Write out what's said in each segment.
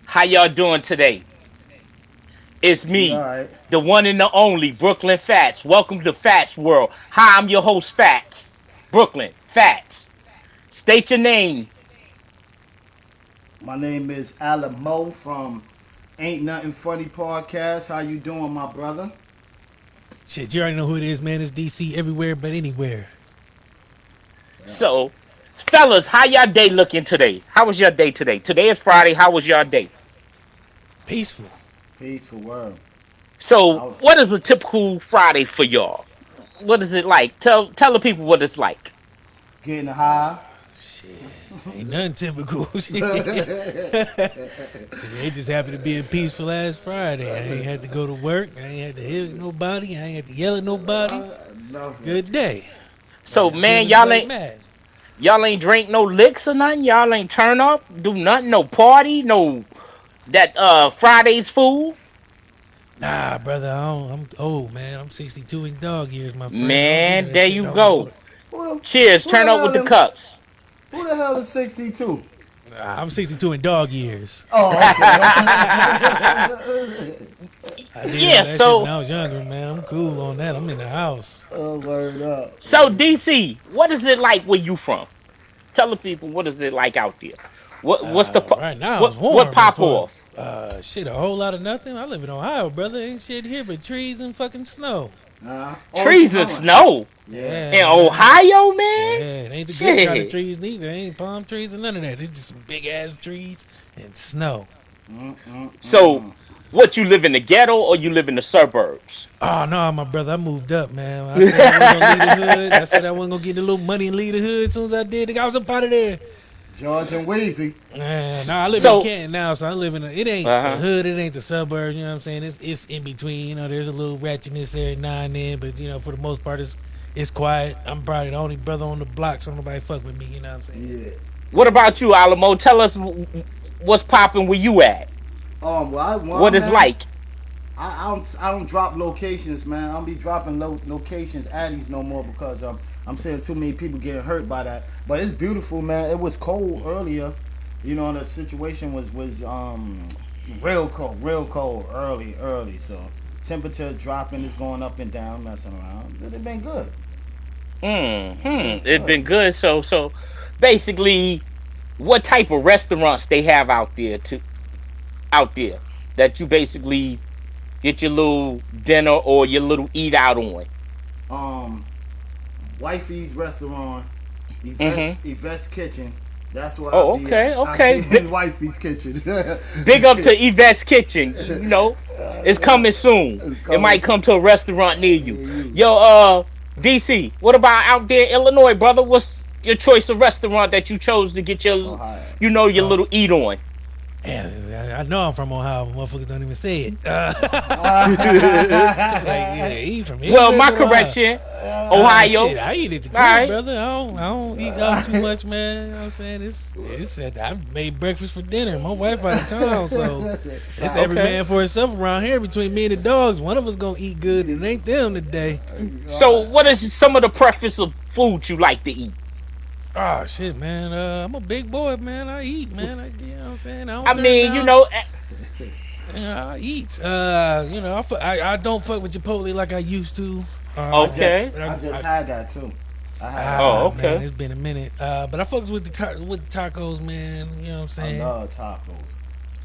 How y'all doing today? It's We all me, right. the one and the only Brooklyn Fats. Welcome to Fats World. Hi, I'm your host, Fats. Brooklyn Fats. State your name. My name is Alamo from Ain't Nothing Funny Podcast. How you doing, my brother? Shit, you already know who it is, man. It's DC everywhere but anywhere. Yeah. So, fellas, how y'all day looking today? How was your day today? Today is Friday. How was your day? Peaceful. Peaceful world. So, I was what is a typical Friday for y'all? What is it like? Tell the people what it's like. getting high. Shit. Ain't nothing typical. Shit. It just happened to be a peaceful ass Friday. I ain't had to go to work. I ain't had to hit nobody. I ain't had to yell at nobody. Nothing. Good day. Got So, to the gym man, and play mad. y'all ain't drink no licks or nothing. Y'all ain't turn up, do nothing, no party, no that Friday's food. Nah, brother, I'm old, man. I'm 62 in dog years, my friend. I don't do none Man, of that there shit you no more. go. Who the, Cheers. who the Turn up with hell the am, cups. Who the hell is 62? Nah, I'm 62 in dog years. Oh, okay. I did all Yeah. that shit when So, I was younger, man. I'm cool on that. I'm in the house. Oh, word up. so DC, what is it like where you from? Tell the people what is it like out there. What's the Right now it's what warm, but pop for off? shit, a whole lot of nothing. I live in Ohio, brother. Ain't shit here but trees and fucking snow. Oh, it's Trees and snowing. snow Yeah. Yeah, in man. Ohio, man. Yeah, it ain't the good kind of Shit. trees neither. It ain't palm trees or none of that. It's just some big ass trees and snow. So, what you live in the ghetto or you live in the suburbs? Oh no, my brother, I moved up, man. I said I wasn't gonna leave the hood. I said I wasn't gonna get a little money and leave the hood. As soon as I did, I was up out of there. George and Wheezy. Man, nah, I live in So, Canton now, so I live in it ain't the uh hood, it ain't the suburbs, you know what I'm saying? It's in between, you know, there's a little ratchetness there now and then, but you know, for the most part it's quiet. I'm probably the only brother on the block, so nobody fuck with me, you know what I'm saying? Yeah. what Yeah. about you, Alamo? Tell us what's popping where you at. Well, What is man, like? I don't drop locations, man. I don't be dropping locations addies no more because I'm seeing too many people getting hurt by that. But it's beautiful, man. It was cold earlier. You know, the situation was real cold early. So temperature dropping is going up and down, messing around. But it been good. It's been It's good. been good. So basically, what type of restaurants they have out there that you basically get your little dinner or your little eat out on? Um, Wifey's restaurant, Mm-hmm. Yvette's kitchen. That's where I Oh, be okay, at. I okay. be in Wifey's kitchen. Big up to Yvette's Kitchen. It's coming soon. It's It coming might to come to a restaurant near you. you. Yo, DC, what about out there in Illinois, brother? What's your choice of restaurant that you chose to get your, Ohio. your Oh, little eat on? yeah, I know I'm from Ohio, but motherfuckers don't even say it. Like, yeah, he from Well, Israel, my but Ohio. correction, Ohio. Shit, All I eat at the crib, right. brother. I don't eat out too much, man. You know what I'm saying? I made breakfast for dinner. My wife out of town, so it's every Okay. man for himself around here. Between me and the dogs, one of us gonna eat good, and it ain't them today. So, what is some of the preference of food you like to eat? Oh shit, man. I'm a big boy, man. I eat, man. You know what I'm saying? I I don't turn mean, down. eh, I eat. I don't fuck with Chipotle like I used to. I just okay. I just had that too. I had that Oh, Ah, too. man, okay. it's been a minute. But I fucks with with the tacos, man. You know what I'm I saying? love tacos.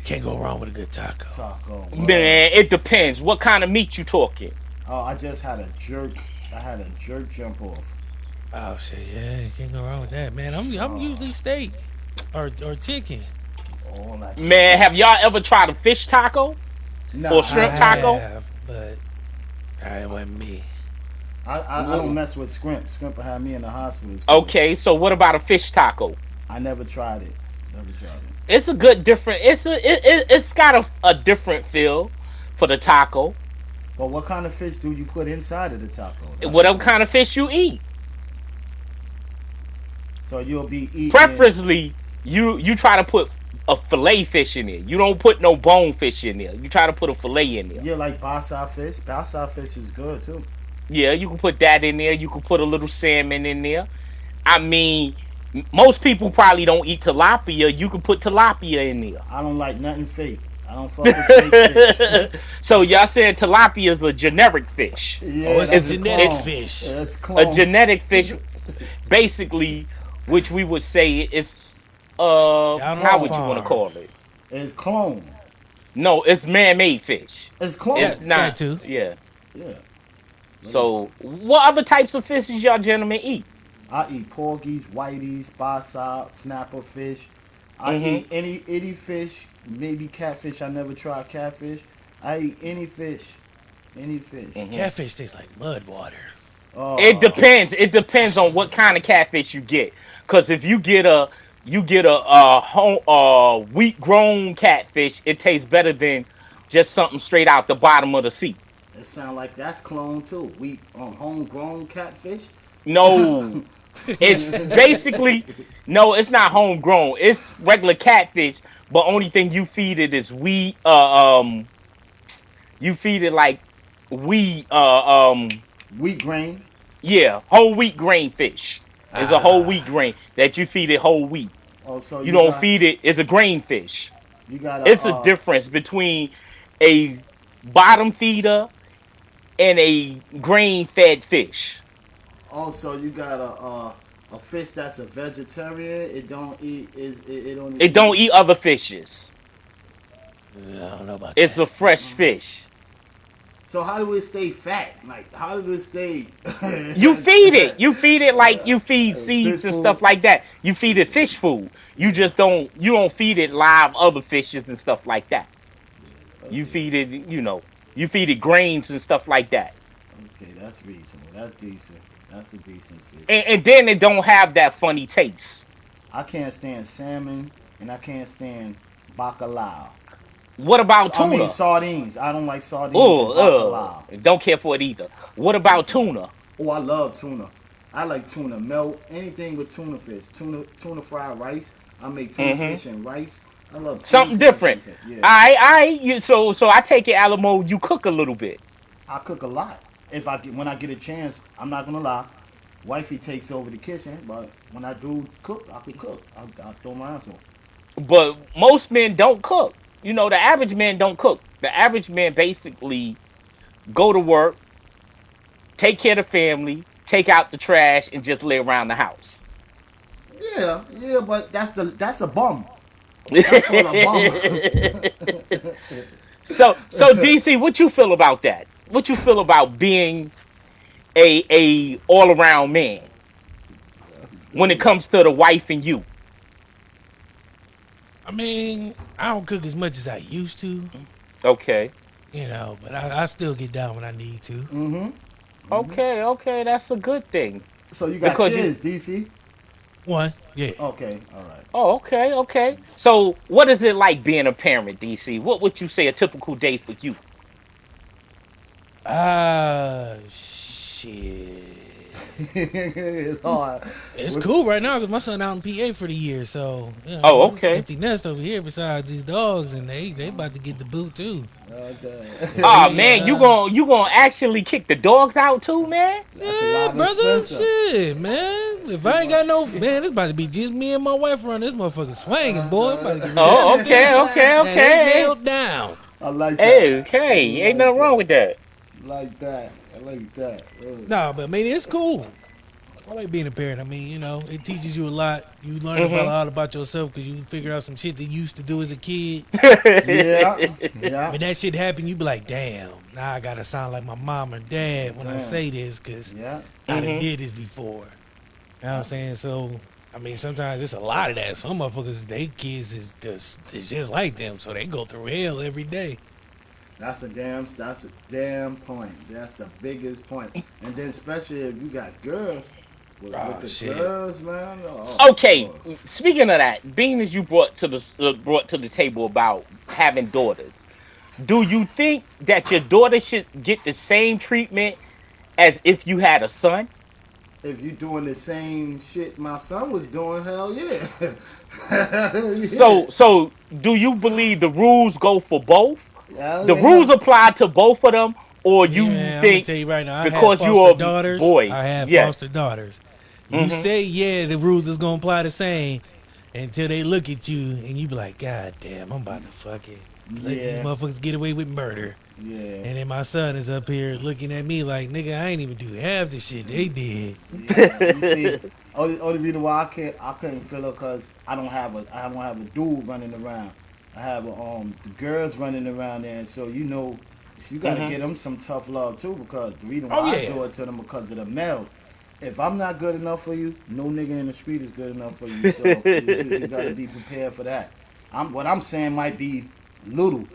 Can't go wrong with a good taco. Taco word. Man, it depends. What kind of meat you talking? Oh, I just had a jerk. I had a jerk jump off. Oh shit, yeah, you can't go wrong with that, man. I'm Oh, usually steak or chicken. all that Man, chicken. have y'all ever tried a fish taco Nah, or I I shrimp ain't. taco? have, but it wasn't me. I don't mess with scrimp. Scrimp had me in the hospital, so Okay, so what about a fish taco? I never tried it. Never tried it. It's a good different. It's got a different feel for the taco. But what kind of fish do you put inside of the taco? That's the Whatever thing. kind of fish you eat, So you'll be eating it. preferably you try to put a fillet fish in there. You don't put no bone fish in there. You try to put a fillet in there. Yeah, like basa fish. Basa fish is good too. Yeah, you can put that in there. You can put a little salmon in there. I mean, Most people probably don't eat tilapia. You can put tilapia in I don't like nothing fake. I don't fuck with fake fish. there. So y'all said tilapia is a generic fish. Oh, Yeah, it's a that's a genetic It's clone. fish. Yeah, it's a clone. genetic fish, basically, which we would say it's Down on the how would you want to farm. call it? It's clone. No, it's man-made fish. It's It's clone. That not. too. Yeah. Yeah. What is So, what other types of fishes y'all gentlemen eat? I eat porgies, whiteys, basa, snapper fish. I Mm-hmm. eat any fish, maybe catfish. I never tried catfish. I eat any fish, any fish. Mm-hmm. Catfish tastes like mud water. It Oh, depends. It depends on what kind of catfish you get. Cause if you get a home wheat grown catfish, it tastes better than just something straight out the bottom of the sea. it sounds like that's clone too. We homegrown catfish. No, it's basically no. It's not homegrown. It's regular catfish, but only thing you feed it is wheat. You feed it like wheat. Wheat grain. Yeah, whole wheat grain fish. It's a whole wheat Ah, grain that you feed it whole wheat. Oh, so You don't feed it. It's a grain fish. you got a It's a difference between a bottom feeder and a grain fed fish. also you got a fish that's a vegetarian. It don't eat it only It eat. don't eat other fishes. I don't know about It's that. a fresh fish. So how do it stay fat? Like how do it stay? You feed it. You feed it like you feed Fish seeds and food. stuff like that. You feed it fish food. You just don't. You don't feed it live other fishes and stuff like that. You Okay, feed it. You feed it grains and stuff like that. okay, that's reasonable. That's decent. That's a decent fish. And then it don't have that funny taste. I can't stand salmon and I can't stand bacalao. What about I mean tuna? sardines. I don't like sardines and Oh, bacalao. don't care for it either. What about tuna? Oh, I love tuna. I like tuna melt. Anything with tuna fish. Tuna fried rice. I make tuna Hmm. fish and rice. I love Something anything with tuna different. fish. Yeah. So I take it, Alamo. You cook a little bit. I cook a lot. If I get when I get a chance, I'm not gonna lie. Wifey takes over the kitchen, but when I do cook, I could cook. I throw my hands on. But most men don't cook. The average man don't cook. The average man basically go to work, take care of the family, take out the trash, and just lay around the house. Yeah, yeah, but that's a bum. That's called a bum. So DC, what you feel about that? What you feel about being a all around man when it comes to the wife and you? I mean, I don't cook as much as I used to, Okay, but I still get down when I need to. Mm-hmm. Mm-hmm. okay, that's a good thing So you got because you. kids, DC? One, yeah. Okay, all right. Oh, okay. So, what is it like being a parent, DC? What would you say a typical day for you? Shit. It's hard. It's What's- cool right now because my son out in PA for the year, so Oh, it's okay. empty nest over here besides these dogs, and they about to get the boot too. Okay. Oh Yeah, man, you gonna actually kick the dogs out too, man? That's a Yeah, lot of brother, expensive. shit, man. If I ain't got no man, it's about to be just me and my wife around this motherfucker swinging, boy. I'm about to get Oh, okay, and they okay. nailed down. I like that. Hey, okay, I ain't like nothing wrong with that. Like that. I like that. Really. Nah, but I mean it's cool. I like being a parent. I mean, it teaches you a lot. You learn about a Mhm. lot about yourself because you figure out some shit that you used to do as a kid. Yeah. Yeah. When that shit happen, you be like, damn, now I gotta sound like my mom or dad when I Damn. say this because Yeah. I done Mhm. did this before. You know what I'm saying? So, I mean, sometimes it's a lot of that. Some motherfuckers, they kids is just like them, so they go through hell every day. That's a damn point. That's the biggest point. And then especially if you got girls with the Shit. girls, man. Oh, Okay, of course. speaking of that, being as you brought to the table about having daughters, do you think that your daughter should get the same treatment as if you had a son? If you doing the same shit my son was doing, hell yeah. Hell yeah. So do you believe the rules go for both? Hell The rules yeah. apply to both of them, or Yeah, you man, I'm gonna think tell you right now, I have because you foster are daughters. boys? I have Yes. foster daughters. You Mhm. say, yeah, the rules is gonna apply the same until they look at you and you be like, God damn, I'm about to fucking let these Yeah, motherfuckers get away with murder. yeah, And then my son is up here looking at me like, nigga, I ain't even do half the shit they did. yeah. You see, only reason why I couldn't feel her because I don't have a dude running around. I have the girls running around there, and so so you got to Mhm. get them some tough love too because the reason Oh why I yeah. do it to them because of the males. If I'm not good enough for you, no nigga in the street is good enough for you. So you got to be prepared for that. What I'm saying might be little.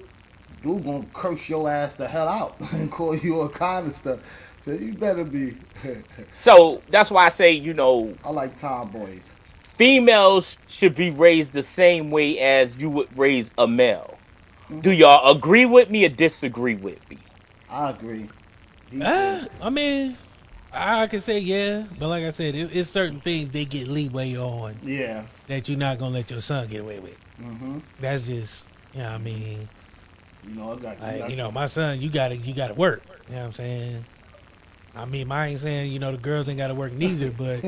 Dude gonna curse your ass the hell out and call you a kind of stuff. So you better be. So that's why I say, I like tomboys. females should be raised the same way as you would raise a male. Do Hmm. y'all agree with me or disagree with me? I agree. He said, I mean, I can say yeah, but like I said, it's certain things they get leeway on yeah. that you're not gonna let your son get away with. Hmm. That's just, I mean, You like, got. my son, you gotta work. You know what I'm saying? I mean, I ain't saying, the girls ain't gotta work neither, but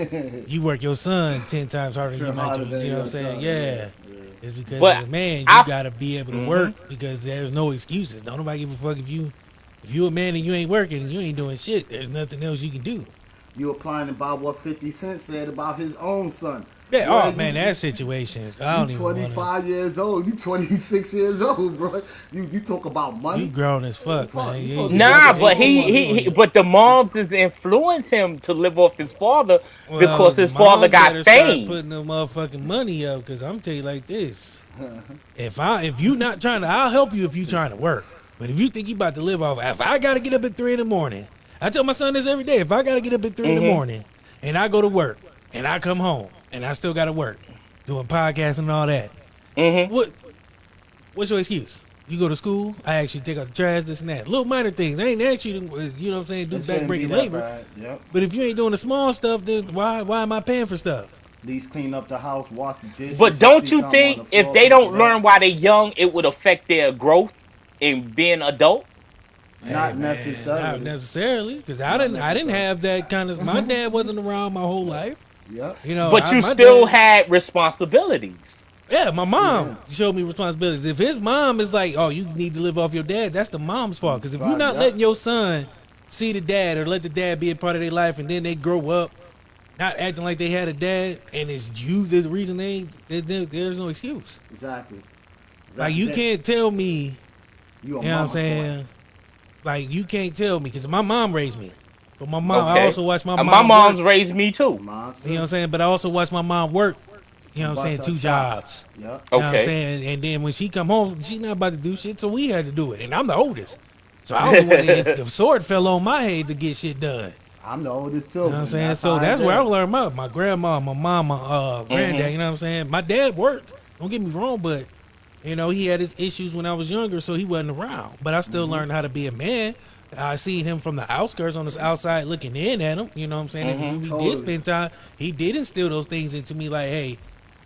you work your son 10 times harder than Try you might harder you than know what your I'm saying? son. Yeah. Yeah. It's because But as a man, you I gotta be able to mhm. work because there's no excuses. Don't nobody give a fuck if you a man and you ain't working and you ain't doing shit, there's nothing else you can do. You applying about what 50 Cent said about his own son. Yeah, Boy, oh man, that situation. I you don't even wanna 25 years old. You 26 years old, bro. You talk about you money. grown as fuck, Fuck, man. you You supposed ain't to be you Nah, making your but ain't own you, money. you on your but the moms has influenced him to live off his father well, because the his father mom got better start fame. putting the motherfucking money up because I'm tell you like this. If you not trying to, I'll help you if you trying to work. But if you think you about to live off, if I gotta get up at 3 in the morning, I tell my son this every day. If I gotta get up at 3 in the Mhm. morning and I go to work and I come home and I still gotta work, doing podcasts and all that, Mhm. what what's your excuse? You go to school, I actually take out the trash, this and that. Little minor things. I ain't ask you to, you know what I'm saying, do It shouldn't be backbreaking that labor. bad. Yep. But if you ain't doing the small stuff, then why am I paying for stuff? At least clean up the house, wash the But dishes. You don't see you something on think the if floor, they pick don't it up. learn while they're young, it would affect their growth in being adult? Hey Not man, not necessarily. necessarily, because I Not didn't I didn't necessarily. have that kind of. My dad wasn't around my whole life. Yep. But you My still dad. had responsibilities. Yeah, my Yeah. mom showed me responsibilities. If his mom is like, "Oh, you need to live off your dad," that's the mom's fault. Because if you're Right. not letting Yep. your son see the dad or let the dad be a part of their life, and then they grow up not acting like they had a dad, and it's you the reason there's no excuse. Exactly. Like Exactly. you can't tell me, You a you know what I'm mama's boy. saying? Like you can't tell me because my mom raised me, but my mom I Okay. also watched my My mom work. mom's raised me too. Mine You know what too. I'm saying? But I also watched my mom work. You know what And I'm bust saying? her 2 chops. jobs. Yep. You know what I'm Okay. saying? And then when she come home, she not about to do shit, so we had to do it. And I'm the oldest. So I was the one that if the sword fell on my head to get shit done. I'm the oldest You too, know what I'm and saying? that's how So I that's where I did. learned my grandma, my mom, my granddad, Mhm. you know what I'm saying? My dad worked. Don't get me wrong, but he had his issues when I was younger, so he wasn't around. But I still Hmm. learned how to be a man. I seen him from the outskirts on the outside looking in at him. You know what I'm saying? And when Mhm. we did Totally. spend time, he did instill those things into me like, hey,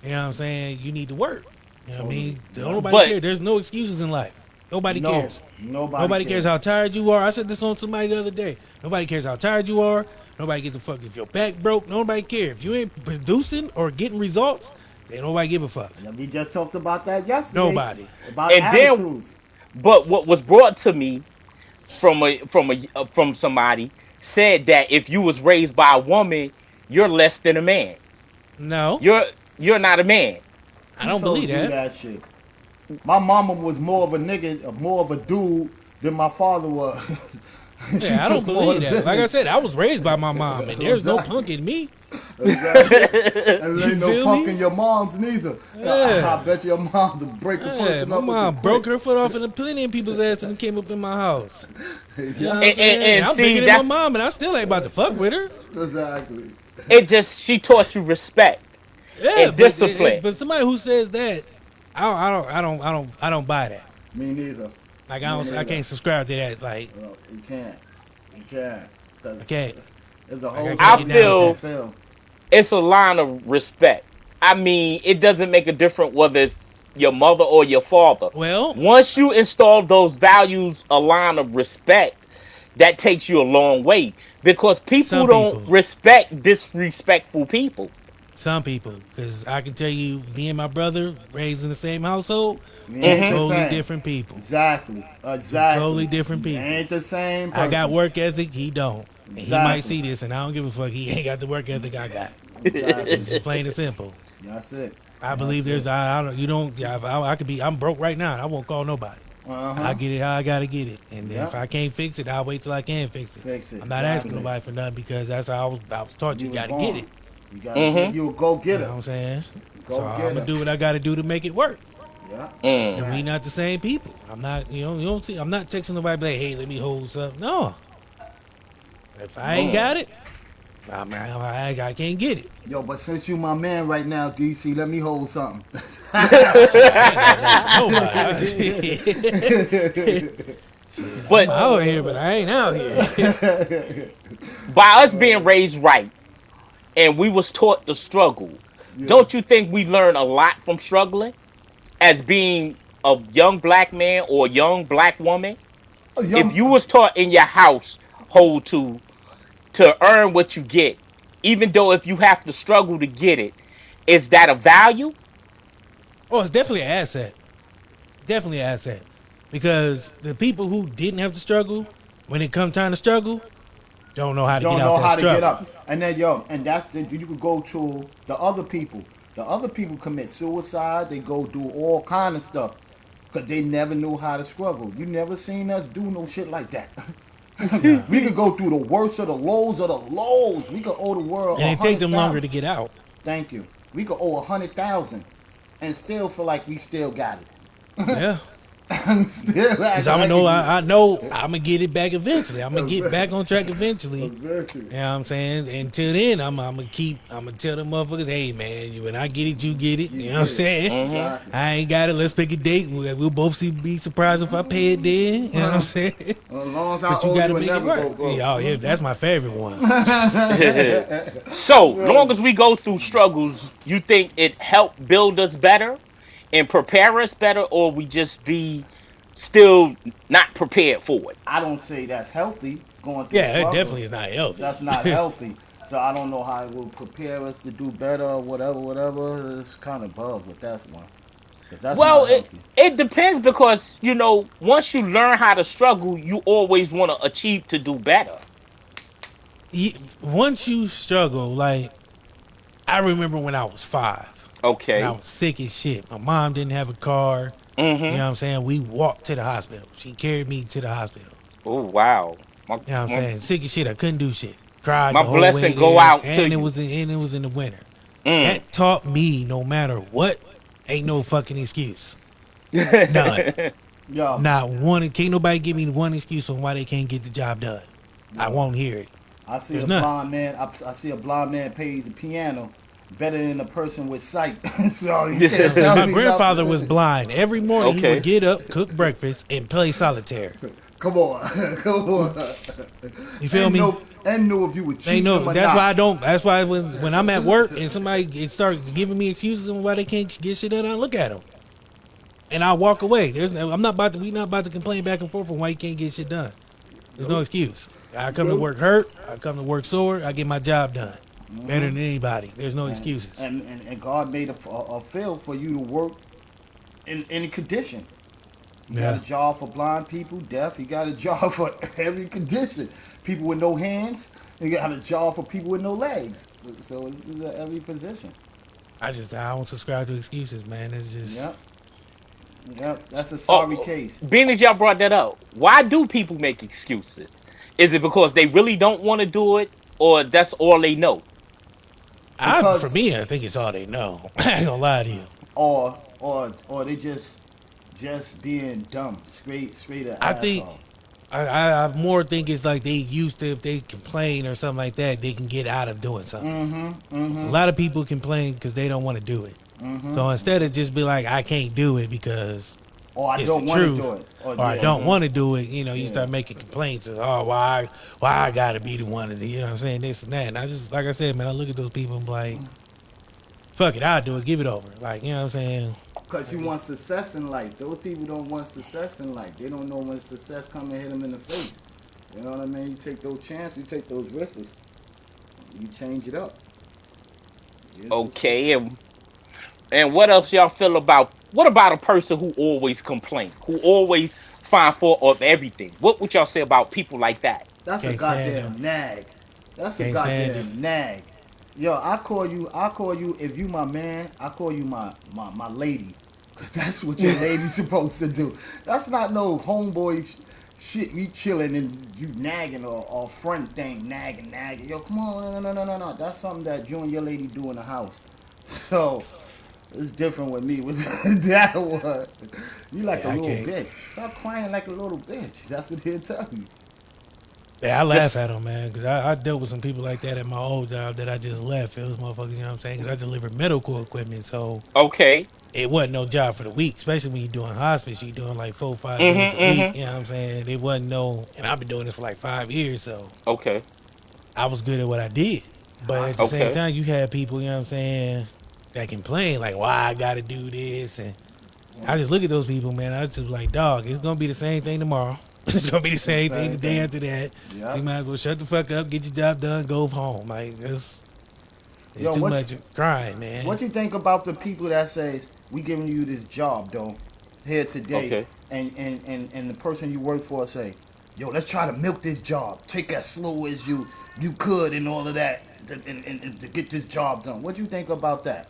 you know what I'm saying? You need to work. You know what I Totally. mean? Don't Yep. nobody But care. There's no excuses in life. Nobody No, cares. nobody Nobody cares cares. how tired you are. I said this on somebody the other day. Nobody cares how tired you are. Nobody gives a fuck if your back broke. Nobody cares. If you ain't producing or getting results, then nobody give a fuck. And we just talked about that yesterday Nobody. about and then attitudes. but what was brought to me from somebody said that if you was raised by a woman, you're less than a man. No, You're you're not a man. I Who don't believe told you that. that shit? My mama was more of a nigga, more of a dude than my father was. She Yeah, I don't took more believe of the that. Like I business. said, I was raised by my mom, and there's no Exactly. punk in me. Exactly. And there You ain't no feel punk me? in your mom's neither. I Yeah. bet your mom's will break a Yeah, person my up with the mom quick. broke her foot off in plenty of people's ass and came up in my house. You know Yeah, what I'm saying? And And I'm bigger see than my that's mom, and I still ain't about to fuck with her. exactly. it. Just she taught you respect Yeah, and discipline. but somebody who says that, I don't buy that. Me neither. Like Me I neither. can't subscribe to that. Like Well, you can't. You can't. I Because can't, there's a like I whole can't I get duty you down with got to feel that. fulfill. it's a line of respect. I mean, it doesn't make a difference whether it's your mother or your father. Well, Once you install those values, a line of respect, that takes you a long way. because people Some don't people. respect disrespectful people. Some people, because I can tell you, me and my brother raised in the same household, We two ain't the Mm-hmm. totally same. different people. Exactly. Two Exactly. totally different We people. ain't the same I got persons. work ethic, he don't. And he might Exactly. see this, and I don't give a fuck. He ain't got the work ethic I got. Exactly. It's just plain and simple. That's it. I believe That's there's, it. I don't, you don't, I could be, I'm broke right now, and I won't call nobody. Uh I huh. get it how I gotta get it, and then if Yep. I can't fix it, I'll wait till I can fix it. Fix it. I'm not asking Exactly. nobody for nothing because that's how I was taught. You You was gotta get born. it. You gotta get. Mm-hmm. You a go You know getter. what I'm saying? So Go I'm gonna getter. do what I gotta do to make it work. Yeah. That's a Mm. And we fact. not the same people. I'm not, you don't see. I'm not texting nobody like, hey, let me hold something. No, if I ain't Mm. got it, I can't get it. Yo, but since you my man right now, DC, let me hold something. Shit, I ain't got nothing for nobody. Shit, I'm But out here, but I ain't out here. by us being raised right and we was taught to struggle, Yeah. don't you think we learn a lot from struggling as being a young black man or a young black woman? A If young. you was taught in your household to earn what you get, even though if you have to struggle to get it, is that a value? Oh, it's definitely an asset. Definitely an asset. Because the people who didn't have to struggle, when it come time to struggle, don't know how to get Don't out know that how to get struggle. up. And then yo, and that's the, you could go to the other people. The other people commit suicide. They go do all kind of stuff because they never knew how to struggle. You never seen us do no shit like that. Nah. We could go through the worst of the lows of the lows. We could owe the world And a it take hundred them longer thousand. to get out. Thank you. We could owe 100,000 and still feel like we still got Yeah. it. Still Cause act I'm like know it. I know I'm gonna get it back eventually. I'm gonna get back on track eventually. Eventually. You know what I'm saying? Until then, I'm gonna tell them motherfuckers, hey man, when I get it, you get it. You know what I'm saying? Mm-hmm. Exactly. I ain't got it. Let's pick a date. We'll both be surprised if I pay it then. You know what I'm saying? As long as I But you owe gotta you and make it never go work. broke. Yeah, oh yeah, that's my favorite one. So, long as we go through struggles, you think it helped build us better and prepare us better, or we just be still not prepared for it? I don't say that's healthy going through Yeah, it struggles. definitely is not healthy. That's not healthy. So I don't know how it will prepare us to do better or whatever, whatever. It's kind of bugged with that one. Because that's Well, not it healthy. it depends because once you learn how to struggle, you always want to achieve to do better. Once you struggle, like I remember when I was 5, and I Okay. was sick as shit. My mom didn't have a car. You know Mm-hmm. what I'm saying? We walked to the hospital. She carried me to the hospital. Oh wow. My, You know what I'm my saying? Sick as shit. I couldn't do shit. Cried my the whole way blessing go there, out to and it you. was in the winter. Mm. That taught me no matter what, ain't no fucking excuse. None. Yo, Not one. Can't nobody give me one excuse on why they can't get the job done. I yo, won't hear it. I see There's a none. blind man. I see a blind man plays the piano better than a person with sight. So you can't tell My me grandfather nothing. was blind. Every morning he Okay. would get up, cook breakfast, and play solitaire. Come on, come on. You feel me? And know if you would cheat Ain't no. them or That's not. why I don't. That's why when I'm at work and somebody starts giving me excuses on why they can't get shit done, I look at them and I walk away. I'm not about to. We not about to complain back and forth on why you can't get shit done. There's no excuse. I come to work hurt. I come to work sore. I get my job done better than anybody. There's no excuses. And God made a field for you to work in any condition. You got Yeah. a job for blind people, deaf. You got a job for every condition. People with no hands. You got a job for people with no legs. So it's every position. I don't subscribe to excuses, man. It's just Yep. Yep. That's a sorry Oh, case. being as y'all brought that up, why do people make excuses? Is it because they really don't want to do it, or that's all they know? For Because me, I think it's all they know. I ain't gonna lie to you. or they just being dumb, straight a I think asshole. I more think it's like they used to, if they complain or something like that, they can get out of doing something. A lot of people complain because they don't want to do it. So instead of just be like, I can't do it because Or I it's don't the want to truth, do it. or I don't want to do it, you Yeah. start making complaints of, oh, why I gotta be the one to do, you know what I'm saying, this and that. And I just, like I said, man, I look at those people and be like, fuck it, I'll do it, give it over. Like, you know what I'm saying? Because you want success in life. Those people don't want success in life. They don't know when success come and hit them in the face. You know what I mean? You take those chances, you take those risks, you change it up. It's just, Okay, and what else y'all feel about? What about a person who always complain, who always find fault of everything? What would y'all say about people like that? that's a Can't stand them. goddamn nag. That's a Can't stand it. goddamn nag. Yo, I call you, if you my man, I call you my lady. Cause that's what your lady's supposed to do. That's not no homeboy shit, we chilling and you nagging or friend thing, nagging. Yo, come on, no. That's something that you and your lady do in the house. So, it's different with me. With that one, you like a Yeah, I little can't. bitch. Stop crying like a little bitch. That's what he'll tell you. Yeah, I laugh Just at them, man, because I dealt with some people like that at my old job that I just left. It was motherfuckers, you know what I'm saying? Because I delivered medical equipment, so okay. it wasn't no job for the week, especially when you're doing hospice. You're doing like 4 or 5 days a week, Mm-hmm. you know what I'm saying? It wasn't no, and I've been doing this for like 5 years, so Okay. I was good at what I did. But at the Hospice. same Okay. time, you had people, you know what I'm saying, that complain, like, why I got to do this. And I just look at those people, man. I just like, dog, it's going to be the same thing tomorrow. It's going to be the It's the same thing same the day thing. after that. So Yep. you might as well shut the fuck up, get your job done, go home. Like, it's Yo, too much crying, man. what you think about the people that says we giving you this job though, here today, Okay. and the person you work for say, yo, let's try to milk this job, take as slow as you could and all of that, and to get this job done. What you think about that?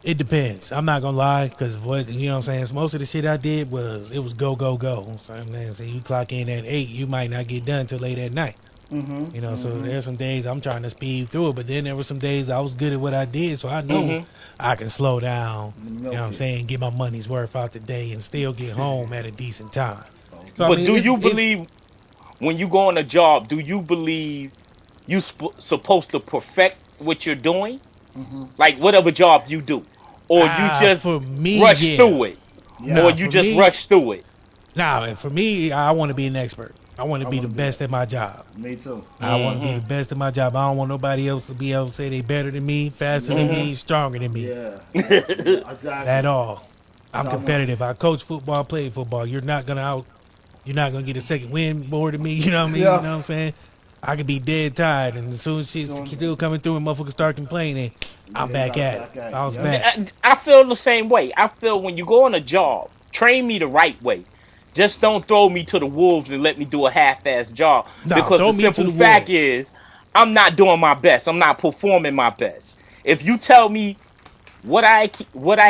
It depends. I'm not gonna lie, because what you know what I'm saying. So most of the shit I did was go go go. So I'm saying, so you clock in at 8, you might not get done till late at night. Mm-hmm. You know, so Mm-hmm. there's some days I'm trying to speed through it, but then there were some days I was good at what I did, so I know Mm-hmm. I can slow down. You know what Milk I'm it. saying, get my money's worth out the day and still get home at a decent time. So I Okay. But mean, do you it's believe when you go on a job? Do you believe supposed to perfect what you're doing, Mm-hmm. like whatever job you do, or you just for me, rush yeah. through it, or Nah, Yes. you for just me, rush through it? nah. For me, I want to be an expert. I want to I be want the to be that. best at my job. Me too. I want to be the Mm-hmm. best at my job. I don't want nobody else to be able to say they better than me, faster than Yeah. me, stronger than me. Yeah. Yeah. Mm-hmm. At Exactly. all. I'm So I want. competitive. I coach football, play football. You're not gonna get a second win more than me. You know what I mean? You Yeah. know what I'm saying? I could be dead tired, and as soon as shit's So still coming through and motherfuckers start complaining, I'm yeah, you back gotta at it. back at it. Bounce Yep. back. I feel the same way. I feel when you go on a job, train me the right way. Just don't throw me to the wolves and let me do a half-ass job. No, Because throw the me to simple the fact wolves. is, I'm not doing my best. I'm not performing my best. If you tell me what I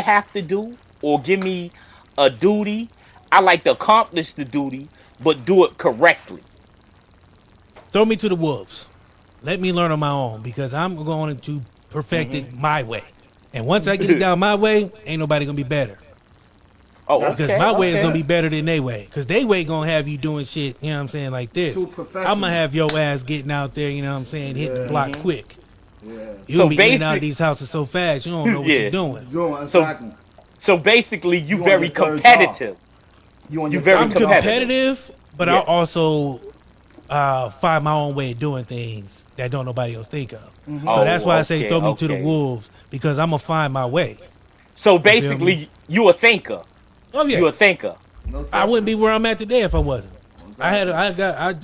have to do or give me a duty, I like to accomplish the duty, but do it correctly. Throw me to the wolves. Let me learn on my own because I'm going to perfect Hmm. it my way. And once I get it down my way, ain't nobody gonna be better. Oh, That's Because okay, my way is gonna okay. be better than they way. Because they way gonna have you doing shit, you know what I'm saying, like this. too I'm gonna professional. have your ass getting out there, you know what I'm saying, hitting the Yeah. block Hmm. quick. Yeah. You're So gonna be in and out of basic, these houses so fast, you don't know what you're yeah. doing. Doing So exactly. so basically, you You on your very third job. competitive. You on You your very I'm third job. competitive. competitive, but I Yeah. also find my own way of doing things that don't nobody else think of. Mm-hmm. So that's why Oh, I say okay, throw me to the okay. wolves because I'm gonna find my way. So You feel me? basically, you a thinker. Oh You yeah, a thinker. No I wouldn't be substance. where I'm at today if I wasn't. Exactly.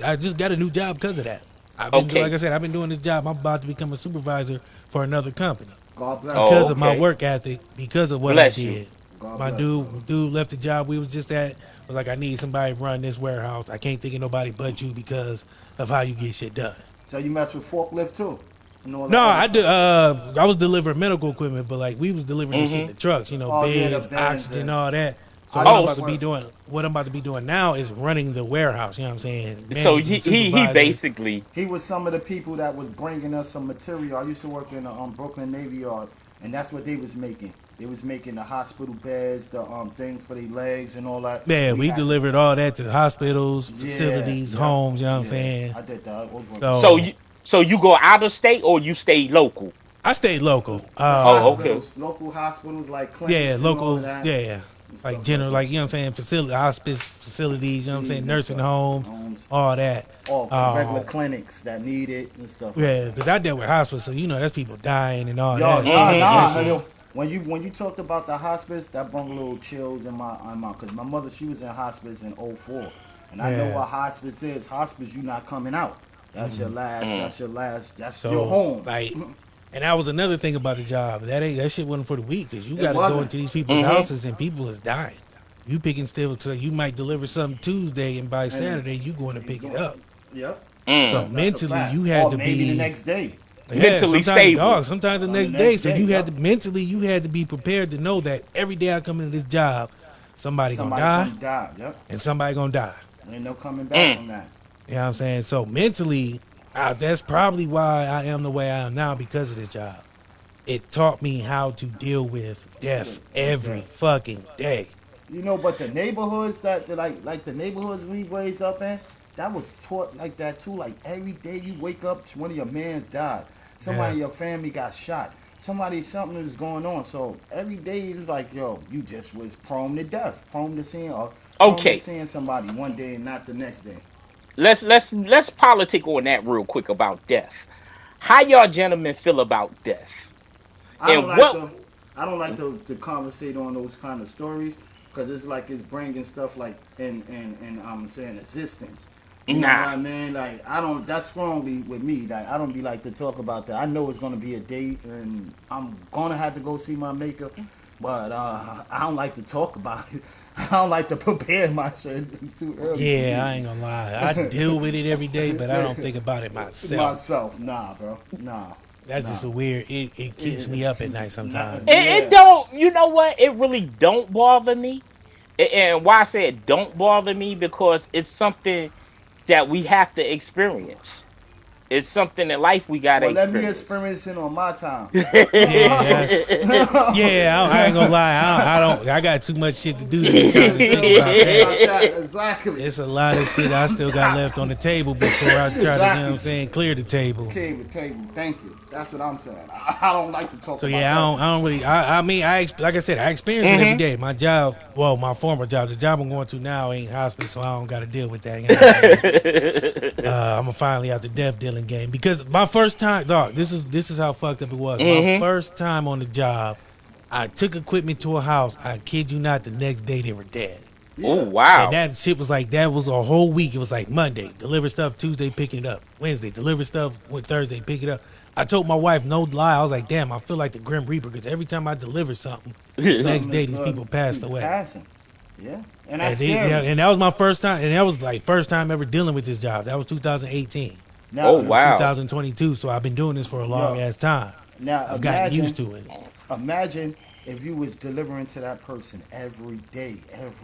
I just got a new job because of that. Like Okay. I said, I've been doing this job. I'm about to become a supervisor for another company God bless you. Oh, because of my okay. work ethic, because of what I Bless you. did. God My bless you, brother. dude left the job we was just at. Was like, I need somebody to run this warehouse. I can't think of nobody but you because of how you get shit done. So you mess with forklift too, and all No, that other I do. stuff. I was delivering medical equipment, but like we was delivering this shit in Hmm. the trucks. You know, Oh yeah, the beds, beds. oxygen, all that. So I what I'm used Oh, about to to be work. doing, what I'm about to be doing now is running the warehouse. You know what I'm saying? so Managing, he supervising. basically. He was some of the people that was bringing us some material. I used to work in the Brooklyn Navy Yard, and that's what they was making. They was making the hospital beds, the things for their legs and all that. Yeah, We we had to. delivered all that to hospitals, Yeah, facilities, yep, homes. You know what I'm yeah. saying? I did that. I was working So So you so you go out of state or you stay local? I stayed local. the Oh, okay. hospitals, local hospitals like Yeah, clinics and all of local. that, Yeah, and like stuff like general, that. like you know what I'm saying, facility, hospice facilities. You know what I'm saying, Seeds and nursing stuff, homes, homes, all that. all regular Um, clinics that need it and stuff like yeah, that. because I dealt with hospice, so you know that's people dying and all Yo, that. So nah, I get Hmm. that nah. shit. Hmm. Yo, when you talked about the hospice, that brought a little chills in my cause my mother she was in hospice in '04, And I know Yeah. what hospice is. Hospice, you not coming out. That's your last. That's your last. That's your So home. like, and that was another thing about the job. That shit wasn't for the weak, because you It got to go wasn't. into these people's houses and people is dying. You picking still, so you might deliver something Tuesday, and by And Saturday you going to you pick it going. up. Yep. So That's a mentally, fact. you had Or to maybe the be next day. yeah. Mentally Sometimes stable. dog, sometimes the On next the day. next So day, you had yep. to mentally, you had to be prepared to know that every day I come into this job, somebody gonna Somebody die gonna die. Yep. and somebody gonna die. Ain't no coming back from that. You know what I'm saying? So mentally, that's probably why I am the way I am now, because of this job. It taught me how to deal with death every fucking day. You know, but the neighborhoods that like the neighborhoods we raised up in, that was taught like that too. Like every day you wake up, one of your mans died. Somebody Yeah. in your family got shot. Something was going on. So every day it was like, yo, you just was prone to death, prone to Okay, seeing somebody one day and not the next day. let's politic on that real quick about death. How y'all gentlemen feel about death? I don't And like what? to I don't like to conversate on those kind of stories because it's like it's bringing stuff like in I'm saying existence. You know what Nah. I mean? Like I don't. That's strongly with me. Like I don't be like to talk about that. I know it's gonna be a date and I'm gonna have to go see my maker, but I don't like to talk about it. I don't like to prepare my shit. It's too early. Yeah, I ain't gonna lie. I deal with it every day, but I don't think about it myself. Myself, nah, bro, nah. That's just a weird. It keeps me up at night sometimes. It don't. You know what? It really don't bother me. And why I say it don't bother me, because it's something that we have to experience. It's something in life we gotta Well, let me experience. experience it on my time. Yeah, that's. Yeah, I ain't gonna lie. I don't. I got too much shit to do to be trying to think about that. Exactly. It's a lot of shit I still got left on the table before I try to, you know what I'm saying, clear the table. Okay, with table. Thank you. That's what I'm saying. I don't like to talk So about yeah, that. I don't really. I mean, like I said, I experience it every day. My job, well, my former job, the job I'm going to now ain't hospice, so I don't got to deal with that. You know what I mean? I'm finally out the death dealing game, because my first time, dog. This is how fucked up it was. My first time on the job, I took equipment to a house. I kid you not, the next day they were dead. Oh wow! And that shit was like, that was a whole week. It was like Monday, deliver stuff, Tuesday, picking it up. Wednesday, deliver stuff, Thursday, pick it up. I told my wife, no lie, I was like, damn, I feel like the Grim Reaper, because every time I deliver something, the next day these people passed away. Passing. Yeah. And And, that's scary. and that was my first time, and that was like first time ever dealing with this job. That was 2018. Now, Oh, wow. 2022, so I've been doing this for a long ass time. Now I've gotten used to it. Imagine if you was delivering to that person every day.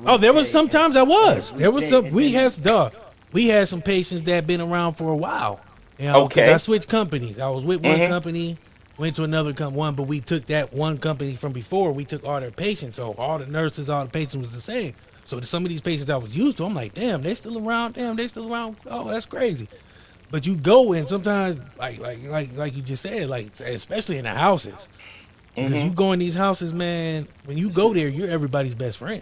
Oh, there was sometimes I was. Every There was day, some. and We then- had dog. We had some patients that had been around for a while. You know, 'cause Okay. I switched companies. I was with one company, went to another one, but we took that one company from before. We took all their patients, so all the nurses, all the patients was the same. So some of these patients I was used to, I'm like, damn, they still around. Damn, they still around. Oh, that's crazy. But you go in sometimes, like you just said, like especially in the houses, because you go in these houses, man. When you go there, you're everybody's best friend.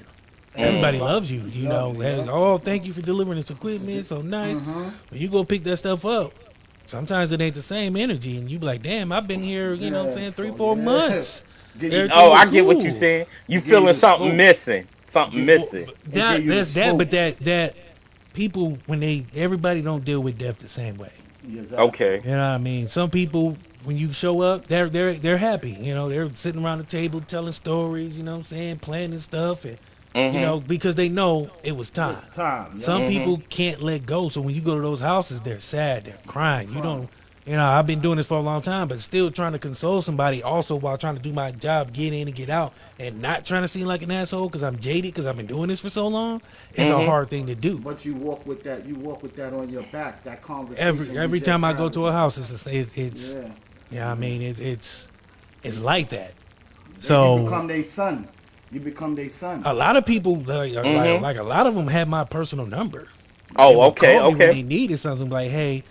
Everybody loves you, you know. Hey, oh, thank you for delivering this equipment. So nice. When you go pick that stuff up, sometimes it ain't the same energy, and you be like, damn, I've been here, you know what I'm saying, 3-4 months. Give you- Everything Oh, was I get what cool. you're saying. You Give you feeling the something scoop. missing? Something missing. That, give you that's the that, but spokes. that people, when everybody don't deal with death the same way. Exactly. Okay. You know what I mean? Some people, when you show up, they're happy. You know, they're sitting around the table telling stories. You know what I'm saying, planning stuff, and you know, because they know it was time. It's time. Yeah. Some people can't let go, so when you go to those houses, they're sad, they're crying. You don't. You know, I've been doing this for a long time, but still trying to console somebody, also while trying to do my job, get in and get out, and not trying to seem like an asshole because I'm jaded because I've been doing this for so long. It's a hard thing to do. But you walk with that. You walk with that on your back. That conversation. Every you time I just go had. to a house, it's Yeah. yeah, I mean, it's like that. You So become their son. You become their son. a lot of people, like a lot of them, had my personal number. Oh, They would okay, call me when okay. they needed something, like, hey,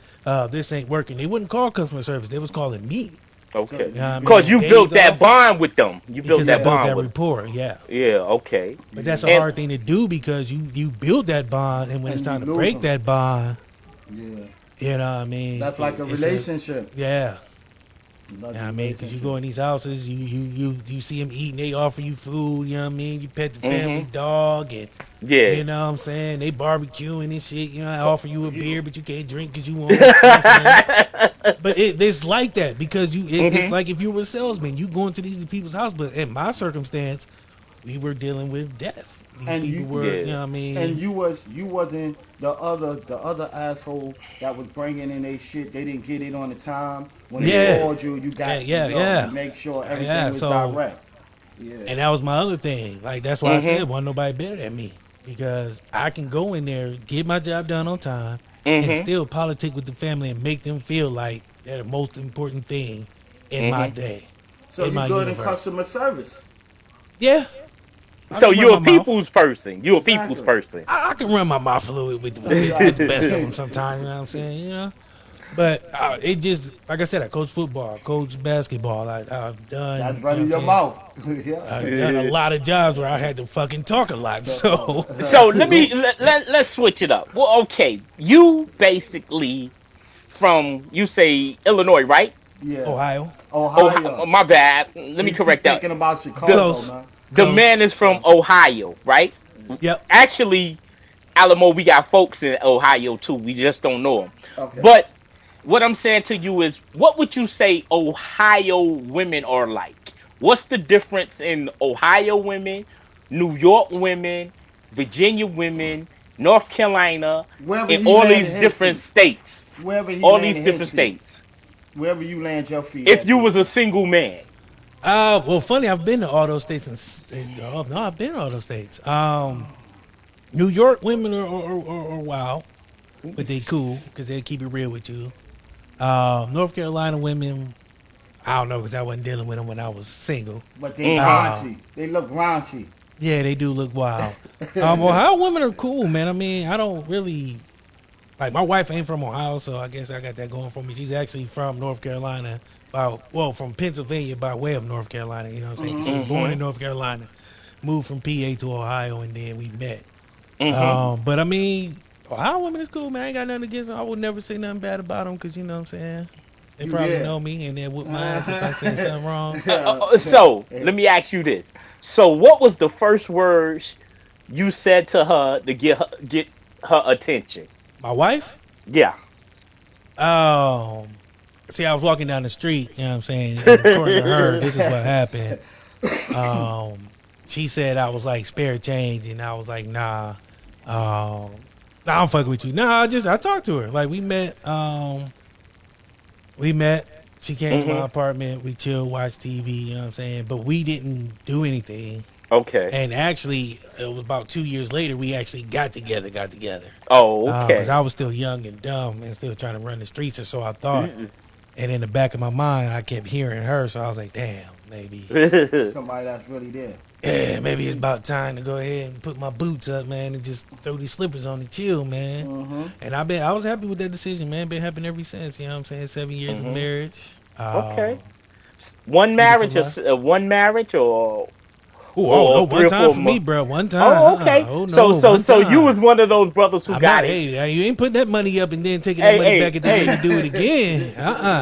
this ain't working. They wouldn't call customer service. They was calling me. Okay. You know what I mean? Because you Days built that off, bond with them. You built because I that built bond that with rapport. Yeah, Yeah, okay. but that's a And- hard thing to do because you build that bond, and when it's And time you to lose break them. that bond, Yeah. you know what I mean? That's like a It's relationship. yeah. You know what I mean? Because you go in these houses, you see them eating, they offer you food, you know what I mean? You pet the family dog, and Yeah. you know what I'm saying? They barbecuing and shit, you know, I offer you a beer, but you can't drink because you won't, you know what I'm saying? But it's like that because it's like if you were a salesman, you go into these people's house, but in my circumstance, we were dealing with death. These And people you, were, you know what I mean? and you wasn't the other asshole that was bringing in their shit. They didn't get it on the time. When they Yeah. called you, you got Yeah. to make sure everything Yeah, was so direct. Yeah. and that was my other thing. Like that's why I said wasn't nobody better than me. Because I can go in there, get my job done on time, and still politic with the family and make them feel like they're the most important thing in my day. So in you my good universe. in customer service. Yeah. I So can you're run a my mouth. people's person. You're a Exactly. people's person. I can run my mouth fluid with the best of them sometimes, you know what I'm saying? You know? But it just, like I said, I coach football, I coach basketball. I've done. That's you right know in your what I'm mouth. Yeah. I've done a lot of jobs where I had to fucking talk a lot. So, So let's switch it up. Well, okay, you basically you say Illinois, right? Yeah. Ohio, Ohio. My bad. Let me You keep correct that. thinking about The Chicago, close, man. the close. man is from Ohio, right? Yep. Actually, Alamo, we got folks in Ohio too. We just don't know them. Okay. But what I'm saying to you is, what would you say Ohio women are like? What's the difference in Ohio women, New York women, Virginia women, North Carolina, Wherever and he all landed these his different feet. states? Wherever he All these landed his different feet. states. Wherever you land your feet. If at, you was dude. a single man. Well, funny, I've been to all those states, no, I've been to all those states. New York women are wild, but they cool because they keep it real with you. North Carolina women, I don't know because I wasn't dealing with them when I was single. But they Mm-hmm. raunchy. They look raunchy. Yeah, they do look wild. Ohio women are cool, man. I mean, I don't really like my wife ain't from Ohio, so I guess I got that going for me. She's actually from North Carolina, from Pennsylvania by way of North Carolina. You know what I'm saying? 'Cause she was born in North Carolina, moved from PA to Ohio, and then we met. But I mean, Ohio women is cool, man. I ain't got nothing against them. I would never say nothing bad about them because you know what I'm saying. They You probably did. know me and they whoop my ass if I say something wrong. So let me ask you this. So what was the first words you said to her to get her attention? My wife? Yeah. See, I was walking down the street, you know what I'm saying? And according to her, this is what happened. She said I was like spare change, and I was like, nah, I don't fuck with you. Nah, I talked to her. Like we met. She came to my apartment. We chilled, watched TV. You know what I'm saying? But we didn't do anything. Okay. And actually, it was about 2 years later we actually got together. Oh, okay. Because I was still young and dumb and still trying to run the streets, or so I thought. And in the back of my mind, I kept hearing her, so I was like, damn, maybe. Somebody that's really there. Yeah, maybe it's about time to go ahead and put my boots up, man, and just throw these slippers on and chill, man. And I was happy with that decision, man. Been happy ever since, you know what I'm saying? 7 years of marriage. Okay. One marriage or no, three one or time 4 for me, months? bro. One time. Oh, okay. Oh, no, so one you time. was one of those brothers who I'm got not, it. hey, you ain't putting that money up and then taking that money back at the end to do it again.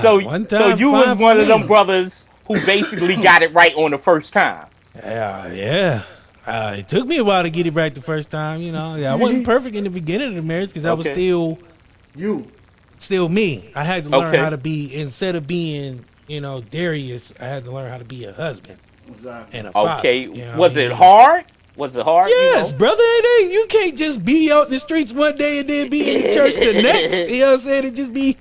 So one time. so you fine was for one of me. them brothers who basically got it right on the first time. Yeah. It took me a while to get it right the first time, you know. Yeah, I wasn't perfect in the beginning of the marriage because I was Okay. still me. I had to learn Okay. how to be, instead of being, Darius, I had to learn how to be a husband Exactly. and a father. Okay. you know Was what I it mean? hard? Was it hard? Yes, You know? brother. You can't just be out in the streets one day and then be in the church the next. You know what I'm saying? It just be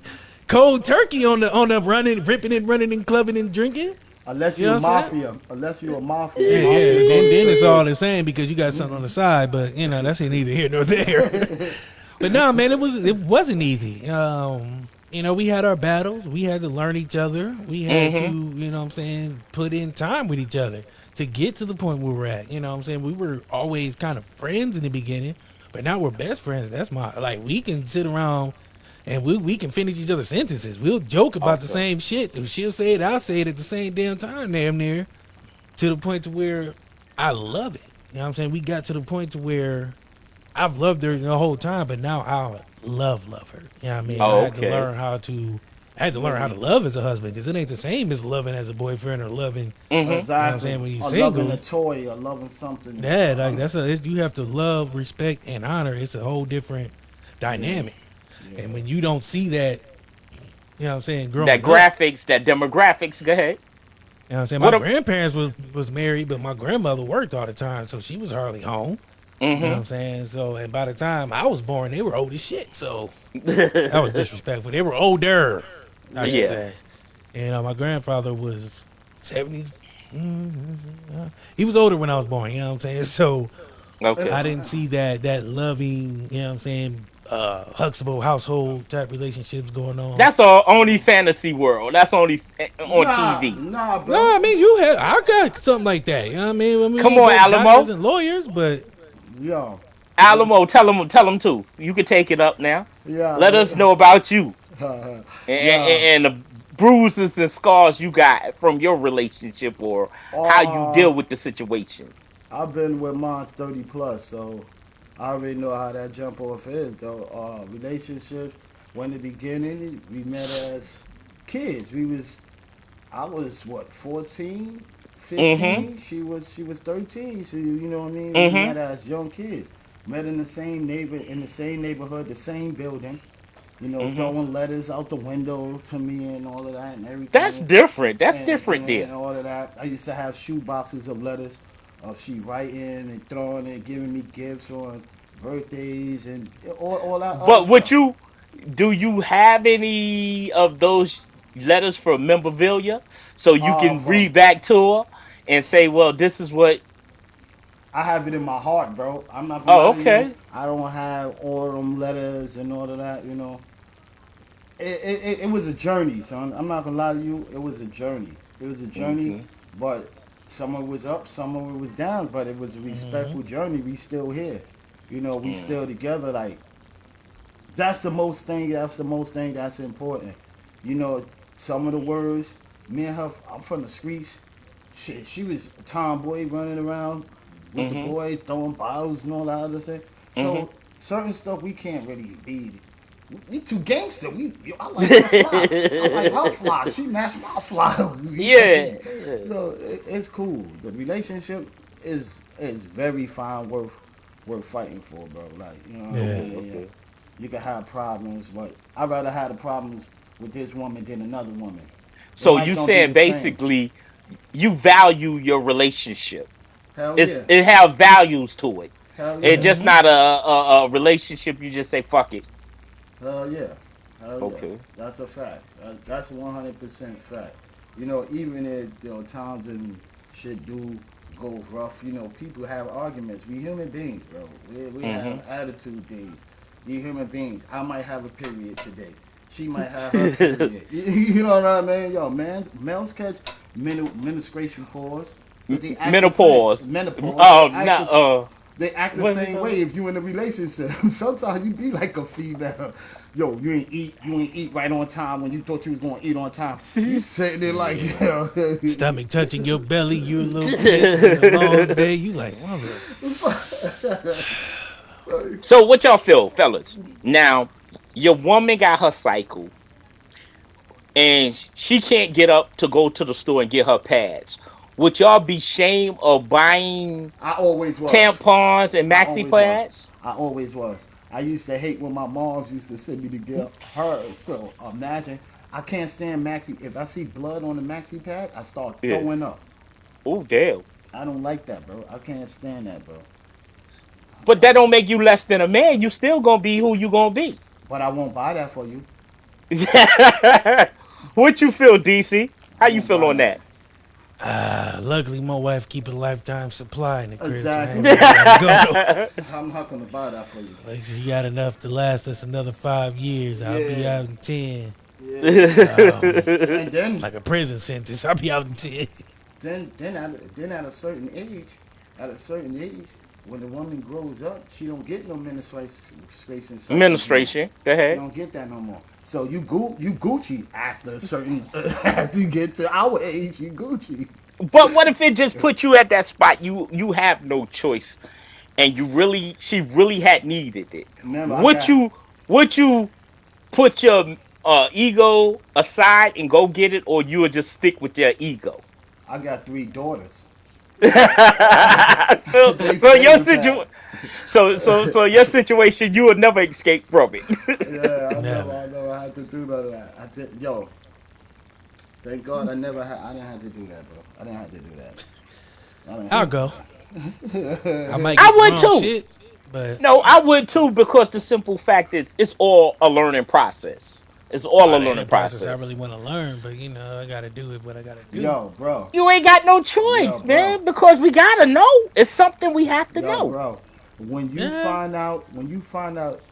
cold turkey on the running, ripping and running and clubbing and drinking. Unless You you're know a what I'm mafia. Unless you're a mafia. Yeah. Then it's all the same because you got something on the side, but that's neither here nor there. But no, man, it wasn't easy. We had our battles. We had to learn each other. We had to, what I'm saying, put in time with each other to get to the point where we're at. You know what I'm saying? We were always kind of friends in the beginning, but now we're best friends. That's we can sit around and we can finish each other's sentences. We'll joke about the same shit. If she'll say it, I'll say it at the same damn time, damn near, to the point to where I love it. You know what I'm saying? We got to the point to where I've loved her the whole time, but now I love her. You know what I mean? I had to learn how to I had to learn how to Maybe love as a husband because it ain't the same as loving as a boyfriend or loving. Mm-hmm. You know what I'm exactly. saying? When you Or loving a single, toy, or loving something. yeah, like you have to love, respect, and honor. It's a whole different Yeah, dynamic. yeah. And when you don't see that, you know what I'm saying, That growing up, graphics, that demographics. Go ahead. you know what I'm saying. My What? grandparents was married, but my grandmother worked all the time, so she was hardly home. You know what Mm-hmm. I'm saying? So, and by the time I was born, they were old as shit. So that was disrespectful. They were older, I should Yeah. Yeah. say. And my grandfather was 70s. He was older when I was born. You know what I'm saying? So Okay. I didn't see that loving, you know what I'm saying, Huxtable household type relationships going on. That's our only fantasy world. That's only on Nah, TV. nah, No, bro. I mean I got something like that. You know what I mean? I mean we Come ain't on, both doctors Alamo. and lawyers, but Yo, let- Alamo, tell them too. You can take it up now. yeah, Let us know about you yeah. and the bruises and scars you got from your relationship or how you Uh, deal with the situation. I've been with mines 30 plus, so I already know how that jump off is. Though relationships, when the beginning, we met as kids. I was what 14, Mm-hmm. 15. She was 13. So you know what I mean. We Mm-hmm. met as young kids. Met in the same neighborhood, the same building. Mm-hmm. Throwing letters out the window to me and all of that and That's everything. different. That's and, different and, there. and all of that. I used to have shoe boxes of letters of she writing and throwing and giving me gifts on birthdays and all that other But stuff. do you have any of those letters from memorabilia so you can From read back to her and say, well, this is what. I have it in my heart, bro. I'm not gonna Oh, lie to you. okay. I don't have all them letters and all of that. It was a journey, son. I'm not gonna lie to you. It was a journey. It was a journey, Mm-hmm. but some of it was up, some of it was down. But it was a mhm. respectful journey. We still here. We Mm. still together. Like that's the most thing. That's the most thing that's important. You know, some of the words. Me and her. I'm from the streets. She was a tomboy running around with the Mm-hmm. boys, throwing bottles and all that other stuff. Mm-hmm. So certain stuff we can't really be. We too gangster. I like her fly. I like her fly. She matched my fly. Yeah. So it's cool. The relationship is very fine, worth fighting for, bro. Like what I'm Yeah. Okay. saying. Yeah. Okay. You can have problems, but I'd rather have the problems with this woman than another woman. It So might you don't be saying the same. basically you value your relationship. Hell yeah. It have values to it. Hell It's yeah. just Mhm. not a relationship. You just say fuck it. Hell yeah. Hell yeah. Okay. That's a fact. That's 100% fact. Even if times and shit do go rough, people have arguments. We human beings, bro. We Mm-hmm. have attitude days. We human beings. I might have a period today. She might have her period. You know what I mean? Yo, males catch menstruation pause, but they act the same. Menopause. Menopause. Oh, not They act the what is it same called? way if you in a relationship. Sometimes you be like a female. Yo, you ain't eat right on time when you thought you was gonna eat on time. You sitting there like, Yeah. yo. Stomach touching your belly, you a little pissed, been a long day. You like, mother. So what y'all feel, fellas? Now, your woman got her cycle, and she can't get up to go to the store and get her pads. Would y'all be shame of buying I always was. tampons and I maxi always was. pads? I always was. I used to hate when my moms used to send me to get hers. So imagine, I can't stand maxi. If I see blood on the maxi pad, I start Yeah. throwing up. Oh damn. I don't like that, bro. I can't stand that, bro. But that don't make you less than a man. You still gonna be who you gonna be. But I won't buy that for you. What you feel, DC? I How you won't feel buy on that. that? Luckily, my wife keep a lifetime supply in the crib, so I ain't Exactly. really gotta go. I'm not gonna buy that for you. Like, she got enough to last us another 5 years. I'll be Yeah, out in 10. yeah. Um, And then, like a prison sentence. I'll be out in 10. then at a certain age, when the woman grows up, she don't get no menstruation cycles no more. Administration. Go She ahead. don't get that no more. So you Gucci after a certain after you get to our age, you Gucci. But what if it just put you at that spot? You have no choice, and she really had needed it. Remember, I Would got you would you put your ego aside and go get it, or you will just stick with your ego? I got three daughters. so, They so stay your with situ- that. so your situation, you will never escape from it. Yeah, Never. I never had to do none of that. Yo, thank God I didn't have to do that, bro. I didn't have to do that. I didn't I'll have to go. do I that. might I get the would wrong too. shit, but No, I would too, because the simple fact is, it's all a learning process. It's all a that ain't learning a process I process. really want to learn. But I gotta do it. What I gotta do. Yo, bro. You ain't got no Yo, choice, bro. man, because we gotta know. It's something we have to Yo, know. bro. Yeah. When you find out,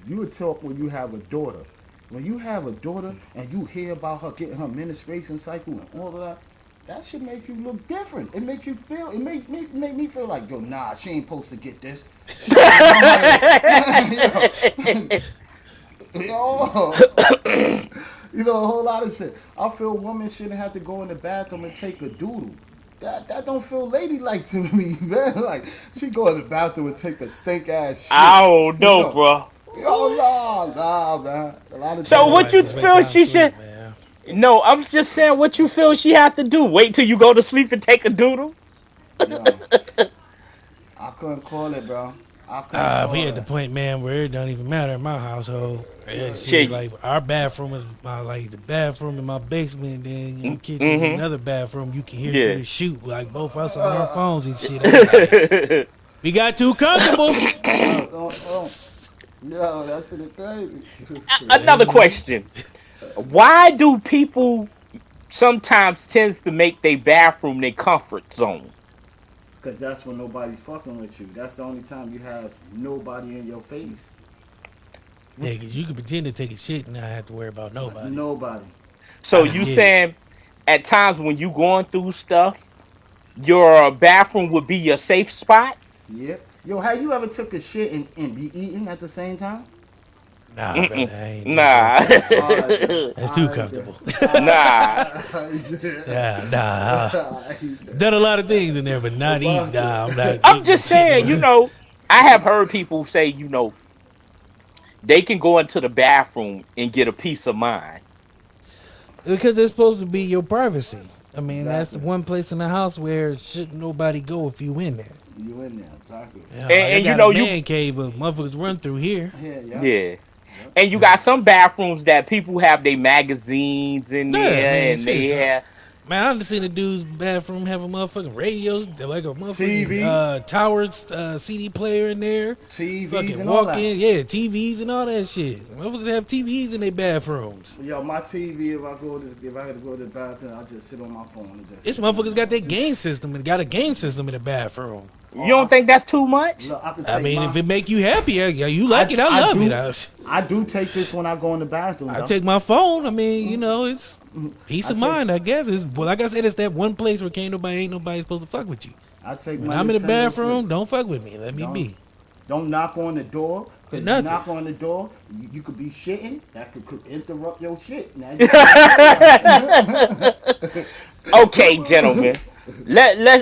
you would talk when you have a daughter. When you have a daughter and you hear about her getting her menstruation cycle and all of that, that should make you look different. It makes you feel. It makes make me feel like, yo, nah, she ain't supposed to get this. She gotta know how to, yo, you know, a whole lot of shit. I feel women shouldn't have to go in the bathroom and take a doodle. That don't feel ladylike to me, man. Like she go in the bathroom and take a stink ass shit. I don't You know, know, bro. yo, nah, man. A lot of Tell So my times, what wife you just wait feel till I'm she should? asleep, man. No, I'm just saying what you feel she have to do. Wait till you go to sleep and take a doodle. yo, I couldn't call it, bro. I couldn't We call at the it. point, man, where it don't even matter in my household. Yeah, shit, Shit. like our bathroom is my like the bathroom in my basement, then kitchen, and Mm-hmm. another bathroom. You can hear through Yeah. the chute, like both us on our phones and shit. I'm like, we got too comfortable. Don't. Yo, that's it crazy. Another Man, question. Why do people sometimes tends to make their bathroom their comfort zone? Cause that's when nobody's fucking with you. That's the only time you have nobody in your face. yeah, because you can pretend to take a shit and not have to worry about nobody. Nobody. So I didn't you get it. saying at times when you going through stuff, your bathroom would be your safe spot? Yep. Yo, have you ever took a shit and be eating at the same time? Nah, brother, Mm-mm. I ain't did that Nah. yet, man. Alright then. That's too Alright then. comfortable. Nah. Alright then. Yeah, nah. Alright then. Done a lot of things in there, but not eat. About Nah, I'm not I'm getting just shit. saying, I have heard people say, they can go into the bathroom and get a peace of mind. Because it's supposed to be your privacy. I mean, that's the Exactly. one place in the house where shouldn't nobody go if you in there. You in there, exactly. Yeah, And, like I and got a man cave, but motherfuckers run through here. Yeah, yeah. yeah. Yep. And you Yeah, got some bathrooms that people have their magazines in yeah, there, man, and shit. they have. Man, I done seen a dude's bathroom have a motherfucking radios, like a motherfucking TV, towers CD player in there. TVs Fucking and all walk that. in, yeah, TVs and all that shit. Motherfuckers have TVs in their bathrooms. Yo, my TV. If I had to go to the bathroom, I just sit on my phone and just This sit on my motherfuckers got phone. their game system and got a game system in the bathroom. You Oh, don't think that's too much? look, I can I take mean, my. if it make you happy, yeah, you like it. I I love do. it. I do take this when I go in the bathroom. I Though. take my phone. I mean, it's peace I of take. mind. I guess it's well, like I said, it's that one place where ain't nobody supposed to fuck with you. I take When my I'm in the Nintendo bathroom, Switch. don't fuck with me. Let me Don't be. don't knock on the door. Cause if you Nothing. knock on the door, you could be shitting. That could interrupt your shit. Now you can't. Okay, gentlemen.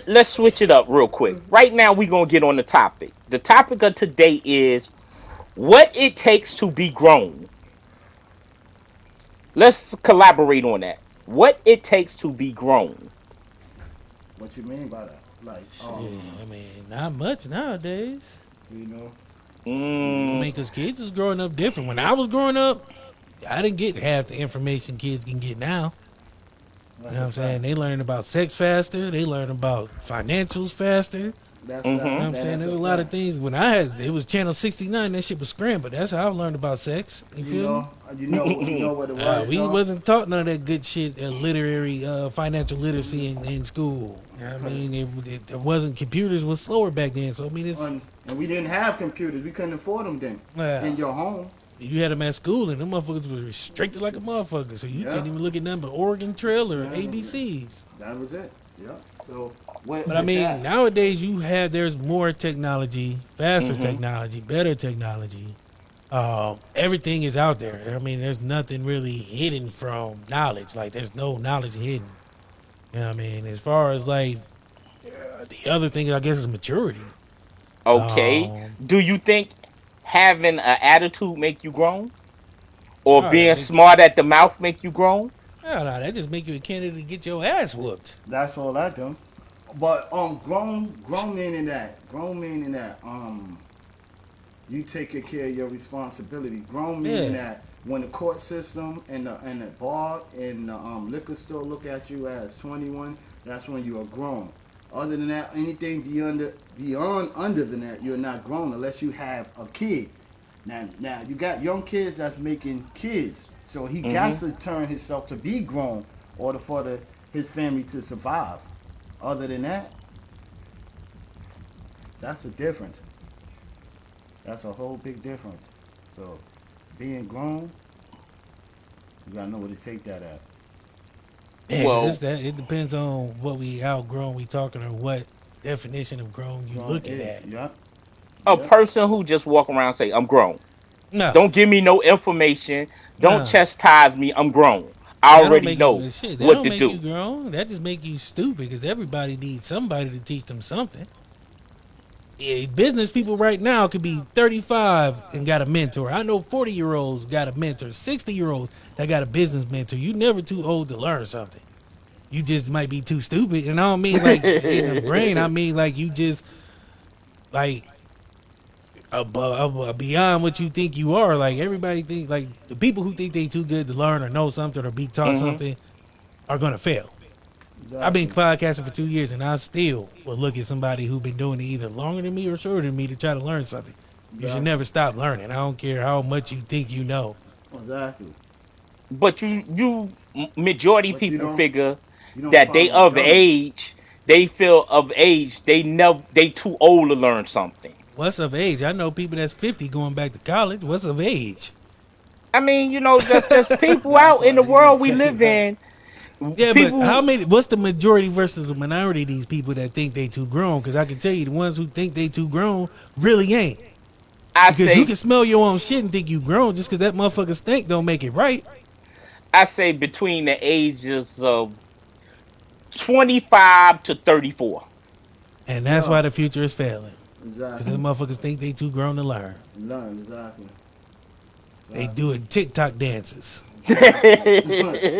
Let's switch it up real quick. Right now we gonna get on the topic. The topic of today is what it takes to be grown. Let's collaborate on that. What it takes to be grown. What you mean by that? Like, Shit, I mean, not much nowadays. you know, I Mm, mean, cause kids is growing up different. When I was growing up, I didn't get half the information kids can get now. You that's know a what I'm saying? fact. They learn about sex faster. They learn about financials faster. That's You know what mm-hmm. I'm saying? that's There's a a lot of fact. things. When I had, it was channel 69. That shit was scrambled. That's how I learned about sex. You You feel me? know, you know what it was. We Dog. wasn't taught none of that good shit, literary, financial literacy in school. You know what I mean, it wasn't computers was slower back then. So I mean, And we didn't have computers. We couldn't afford them then. uh, In your home. you had them at school, and them motherfuckers was restricted like a motherfucker. So you Yeah. couldn't even look at nothing but Oregon Trail or Yeah. ABCs. That was it. Yeah. So with, But I with mean, that, nowadays there's more technology, faster Mm-hmm. technology, better technology. Everything is out there. I mean, there's nothing really hidden from knowledge. Like, there's no knowledge hidden. You know what I mean? As far as like the other thing, I guess is maturity. Okay. Um, Do you think having an attitude make you grown? Or Oh, that being make smart at the mouth make you grown? no, no, that just make you a candidate to get your ass whooped. That's all I do. But grown men in that, you taking care of your responsibility. Grown men in Yeah. that, when the court system and the bar and the liquor store look at you as 21, that's when you are grown. Other than that, anything beyond under than that, you're not grown unless you have a kid. Now you got young kids that's making kids, so he got Mm-hmm. to turn himself to be grown in order for his family to survive. Other than that, that's a difference. That's a whole big difference. So being grown, you gotta know where to take that at. Yeah, because it's Well, that. It depends on what we how grown we talking or what definition of grown you Grown, looking at. yep, a yep. person who just walk around and say, I'm grown. No, Don't give me no information. Don't no, chastise me. I'm grown. I that don't already make know you shit. That what don't to make you do. grown. That just make you stupid. Because everybody needs somebody to teach them something. Yeah, business people right now could be 35 and got a mentor. I know 40-year-olds got a mentor. 60-year-olds that got a business mentor. You never too old to learn something. You just might be too stupid, and I don't mean like in the brain. I mean like you just like beyond what you think you are. Like everybody think like the people who think they too good to learn or know something or be taught Hmm. something are gonna fail. I've been Exactly. podcasting for 2 years, and I still will look at somebody who been doing it either longer than me or shorter than me to try to learn something. You should Exactly. never stop learning. I don't care how much you think you know. Exactly. But majority But people figure you don't that they follow of dummy. age, they feel of age, they too old to learn something. What's of age? I know people that's 50 going back to college. What's of age? I mean, just people That's out in why the they didn't world we say live that. in. Yeah, but how People, many? What's the majority versus the minority of these people that think they too grown? Because I can tell you, the ones who think they too grown really ain't. I Because you say, can smell your own shit and think you grown just because that motherfucker stink don't make it right. I say between the ages of 25 to 34. And that's Yeah. why the future is failing. Because Exactly. the motherfuckers think they too grown to learn. Learn exactly. They Exactly. doing TikTok dances. Exactly.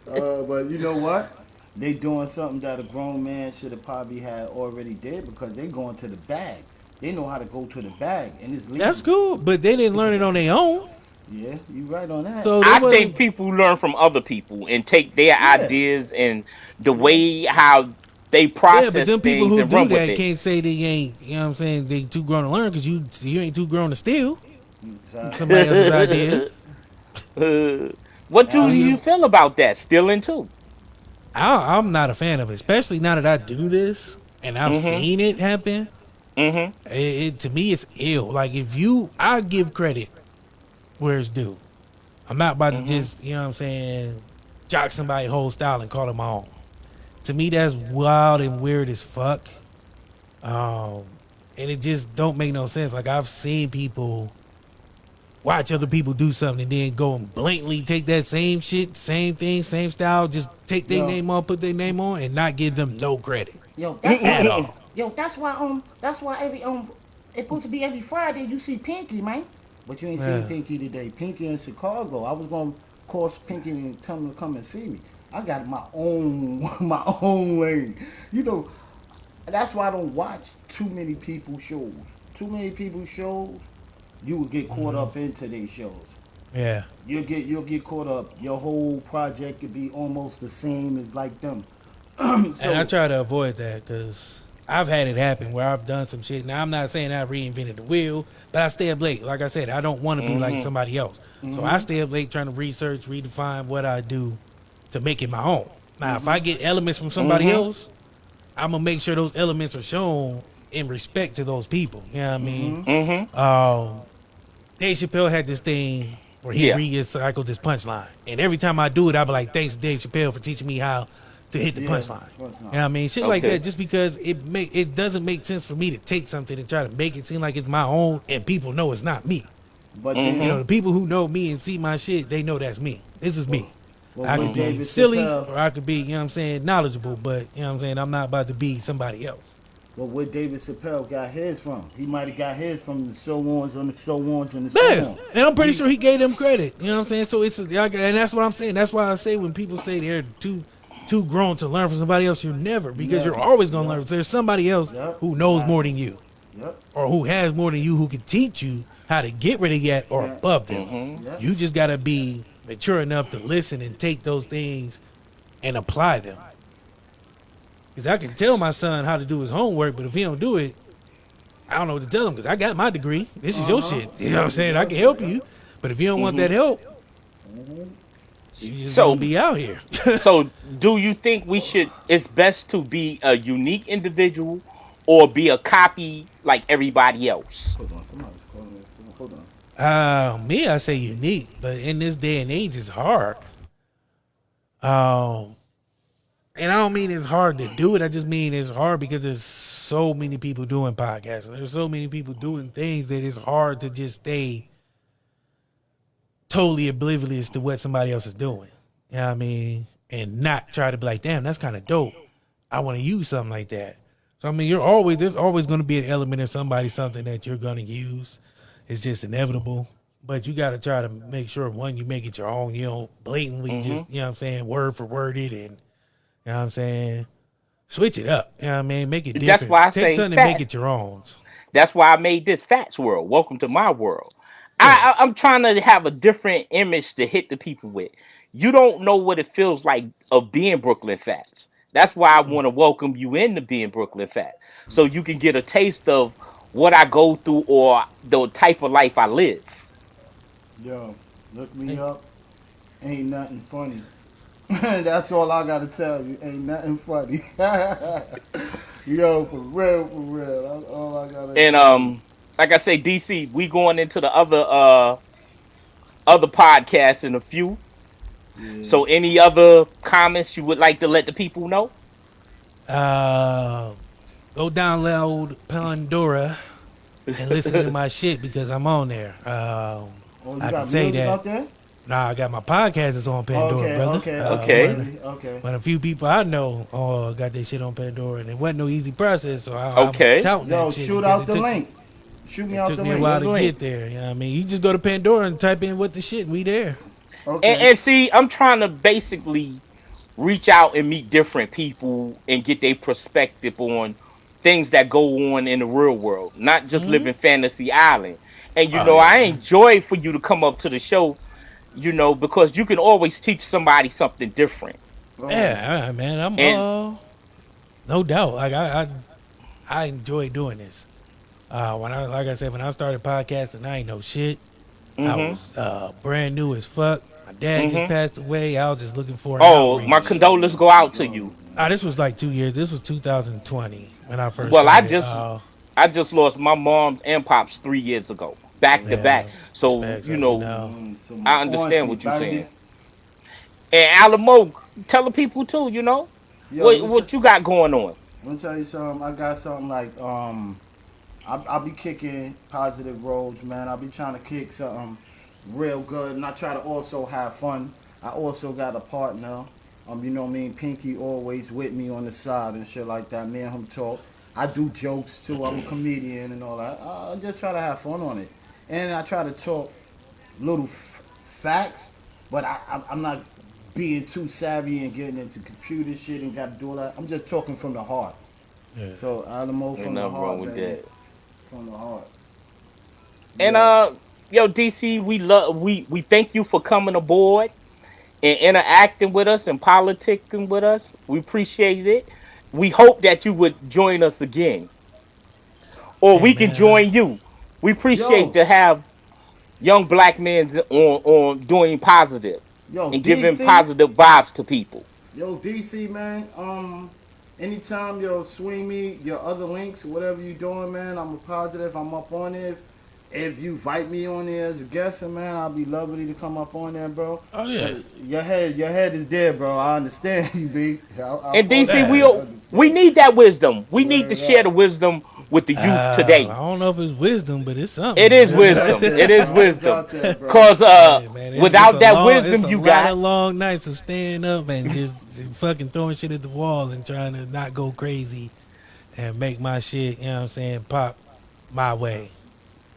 But you know what? They doing something that a grown man should have probably had already did because they going to the bag. They know how to go to the bag and it's That's legal. cool, but they didn't learn it on their own. Yeah, you right on that. So they I think wasn't. people learn from other people and take their Yeah, ideas and the yeah, way how they Yeah, but process them people things who and do run with that it. can't say they ain't. You know what I'm saying? They too grown to learn because you ain't too grown to steal exactly. somebody else's idea. What So do Exactly. you you, feel about that? Stealing too. I'm not a fan of it, especially now that I do this and I've Mhm. seen it happen. Mhm. It to me, it's ill. Like if you, I give credit where it's due. I'm not about to Mhm. just, you know what I'm saying, jock somebody's whole style and call it my own. To me, that's wild and weird as fuck. Um, and it just don't make no sense. Like I've seen people watch other people do something and then go and blatantly take that same shit, same thing, same style, just take their Yo, name on, put their name on, and not give them no credit yo, at all. that's why every it's supposed to be every Friday you see Pinky, man. But you ain't seen Yeah. Pinky today. Pinky in Chicago. I was gonna call Pinky and tell him to come and see me. I got my own my own lane. You know, that's why I don't watch too many people shows. Too many people shows, you will get caught Mhm. up into these shows. Yeah. You'll get caught up. Your whole project could be almost the same as like them. And I So try to avoid that because I've had it happen where I've done some shit. Now I'm not saying I reinvented the wheel, but I stay up late. Like I said, I don't want to be like Mhm. somebody else. So I hmm stay up late trying to research, redefine what I do to make it my own. Now, if hmm I get elements from somebody Mhm. else, I'm gonna make sure those elements are shown in respect to those people. You know what I mean? hmm Mhm. Dave Chappelle had this thing where he Yeah. recycled this punchline, and every time I do it, I be like, "Thanks, Dave Chappelle, for teaching me how to hit the Yeah, punchline." what's You not? know what I mean? Shit like Okay. that, just because it doesn't make sense for me to take something and try to make it seem like it's my own, and people know it's not me. But You then, know, Mhm. the people who know me and see my shit, they know that's me. This is well, me. well I with could be Mhm. David silly Chappelle, or I could be, you know what I'm saying, knowledgeable, but you know what I'm saying, I'm not about to be somebody else. But where David Chappelle got his from, he might have got his from the so-ons and the so-ons and the Yeah, so-on. and I'm pretty We, sure he gave them credit. You know what I'm saying? So and that's what I'm saying. That's why I say when people say they're too grown to learn from somebody else, you're never, because you're never. always gonna Yep. learn. There's somebody else Yep. who knows more Right. than you, Yep. or who has more than you, who can teach you how to get where they at or Yeah. above them. Mm-hmm. Yep. You just gotta be mature enough to listen and take those things and apply them. Because I can tell my son how to do his homework, but if he don't do it, I don't know what to tell him. Because I got my degree. This is your shit. You know what I'm saying? I can help you, but if you don't want that Mm-hmm. help, Mhm. you just gonna So, be out here. so do you think we should? It's best to be a unique individual, or be a copy like everybody else. Hold on, somebody's calling me. Hold on. Me, I say unique, but in this day and age, it's hard. Um, and I don't mean it's hard to do it. I just mean it's hard because there's so many people doing podcasts. There's so many people doing things that it's hard to just stay totally oblivious to what somebody else is doing. You know what I mean? And not try to be like, damn, that's kind of dope. I want to use something like that. So I mean, there's always going to be an element of something that you're going to use. It's just inevitable. But you got to try to make sure, one, you make it your own. You don't blatantly Mm-hmm. just, you know what I'm saying, word for word it, and you know what I'm saying, switch it up. You know what I mean? Make it That's different. why I Take say something and make fat. it your own. That's why I made this Fats world. Welcome to my world. Yeah. I'm trying to have a different image to hit the people with. You don't know what it feels like of being Brooklyn Fats. That's why I want to welcome you into being Brooklyn Fat, so you can get a taste of what I go through or the type of life I live. Yo, look me Hey, up. Ain't nothing funny. That's all I gotta tell you. Ain't nothing funny. Yo, for real, for real. That's all I gotta And tell you. like I say, DC, we going into the other podcasts in a few. Yeah. So any other comments you would like to let the people know? uh, go download Pandora and listen to my shit because I'm on there. Oh, you I can got say music that. out there? Nah, I got my podcast is on Pandora, Okay, brother. okay, okay, Okay. buddy. Okay. But a few people I know got their shit on Pandora, and it wasn't no easy process. So I'm Okay. touting Yo, that shit shoot because out the link. Shoot me it out took the me a link. while What's to the link? get there. You know what I mean? You just go to Pandora and type in what the shit, and we there. Okay. And see, I'm trying to basically reach out and meet different people and get their perspective on things that go on in the real world, not just Hmm. living fantasy island. And Oh I yeah, enjoy for you to come up to the show, because you can always teach somebody something different. Oh, yeah, all right, man. I'm And no doubt. Like I enjoy doing this. When I like I said, when I started podcasting, I ain't know shit. I mhm, was brand new as fuck. My dad just mhm. passed away. I was just looking for an Oh, my outreach. condolences go out to you. This was like 2 years. This was 2020 when I first Well, started. I just lost my mom's and pops 3 years ago, back to back. Yeah, So respects. You know, so my I understand auntie, what you're baby. saying. And Alamo, tell the people too. Yo, What you got going on. let me tell you something. I got something like I'll be kicking positive roads, man. I'll be trying to kick something real good, and I try to also have fun. I also got a partner. You know what I mean? Pinky always with me on the side and shit like that. Me and him talk. I do jokes too. I'm a comedian and all that. I just try to have fun on it, and I try to talk little facts, but I'm not being too savvy and getting into computer shit and got to do all that. I'm just talking from the heart. yeah. So Alamo Ain't from the nothing wrong heart, with baby. that. From the heart. And Yo, yo, DC, we thank you for coming aboard and interacting with us and politicking with us. We appreciate it. We hope that you would join us again, or Hey we can man, join you. We appreciate yo, to have young black men on doing positive yo, and giving DC, positive vibes to people. yo, DC, man. Anytime yo swing me your other links, whatever you doing, man. I'm a positive. I'm up on it. If you invite me on there as a guest, man, I'll be lovely to come up on there, bro. oh yeah, Your head is there, bro. I understand you, B. I And fuck DC, with yeah. you. I we understand. need that wisdom. We need to Word share the up. wisdom with the youth I today. don't know if it's wisdom, but it's It something. is It's out wisdom. there, It is bro. It's wisdom. out there, bro. Cause Yeah, man, without that it's wisdom a you lot got, of long nights of staying up and just fucking throwing shit at the wall and trying to not go crazy and make my shit, you know what I'm saying, pop my way.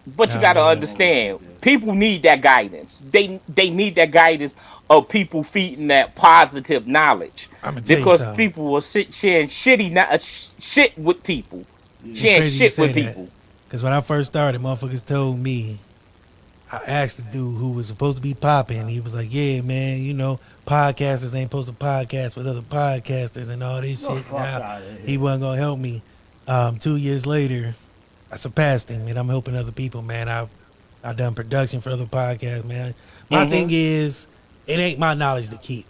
You But know you what I got to mean? Nothing wrong with understand, that there. people need that guidance. They need that guidance of people feeding that positive knowledge, I'm gonna tell you because something. people will sit sharing shit with people, It's Yeah. sharing crazy you shit say with that. people. Cause when I first started, motherfuckers told me, I asked the dude who was supposed to be popping. He was like, "Yeah, man, you know, podcasters ain't supposed to podcast with other podcasters and all this The shit." fuck Now out of he here. wasn't gonna help me. 2 years later, I surpassed him, and I'm helping other people, man. I've done production for other podcasts, man. My thing Hmm. is, it ain't my knowledge to keep.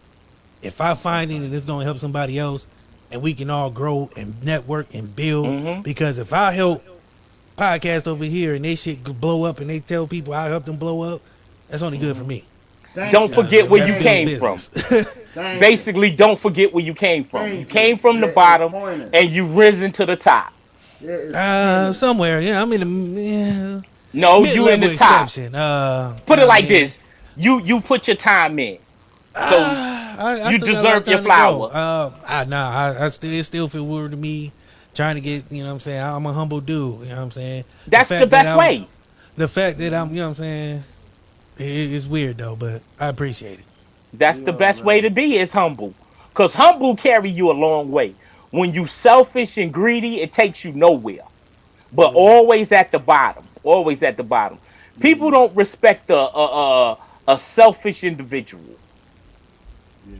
If I The fuck find it out and of it's here. gonna help somebody else, and we can all grow and network and build, Hmm. because if I help podcast over here and they shit blow up and they tell people I helped them blow up, that's only good for Hmm. me. Thank Don't you. I forget mean, we where have you to build a Thank came you. from. business. Thank you. Basically, don't forget where you came from. You Thank you. came from the There is bottom pointers. and you risen to the top. There is pointers. Somewhere, yeah, I'm in the No, you in mid-level the top. exception. You Put know it what I like mean? this: you put your time in, so I you still got a lot of deserve your time to grow. flower. I still it still feel weird to me trying to get, you know what I'm saying. I'm a humble dude, you know what I'm saying. The That's the fact that best I'm way. the fact that I'm, Hmm. you know what I'm saying. It's weird though, but I appreciate it. That's You the best way already. to be, is humble. Cause humble carry you a long way. When you selfish and greedy, it takes you nowhere. But Yeah. always at the bottom. Always at the bottom. People Yeah. don't respect a selfish individual. Yeah.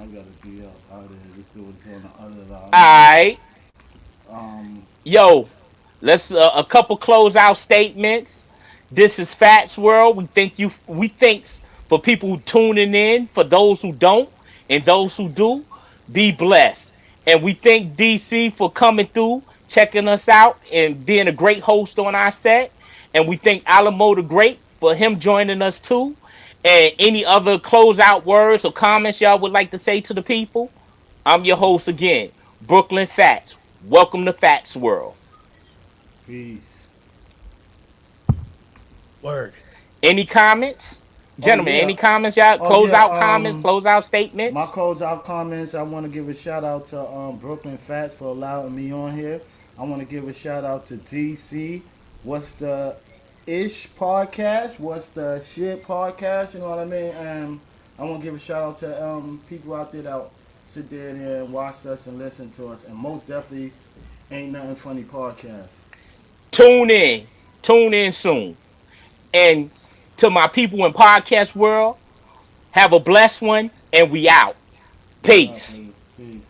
I gotta be up out of here. Let's do what's on the other line. Alright. Um. Yo, let's a couple closeout statements. This is Fats World. We thanks for people who tuning in, for those who don't, and those who do, be blessed. And we thank DC for coming through, checking us out, and being a great host on our set. And we thank Alamo the Great for him joining us too. And any other closeout words or comments y'all would like to say to the people? I'm your host again, Brooklyn Fats. Welcome to Fats World. Peace. Word. Any comments? Oh Gentlemen, yeah. any comments, y'all? Oh Close yeah. out comments, close out My statements. closeout comments. I want to give a shout out to Brooklyn Fats for allowing me on here. I want to give a shout out to DC. What's the ish podcast? What's the shit podcast? You know what I mean? And I want to give a shout out to people out there that sit there and watch us and listen to us. And most definitely, ain't nothing funny podcast. Tune in. Tune in soon. And to my people in podcast world, have a blessed one, and we out. One up, Peace. nigga. Peace.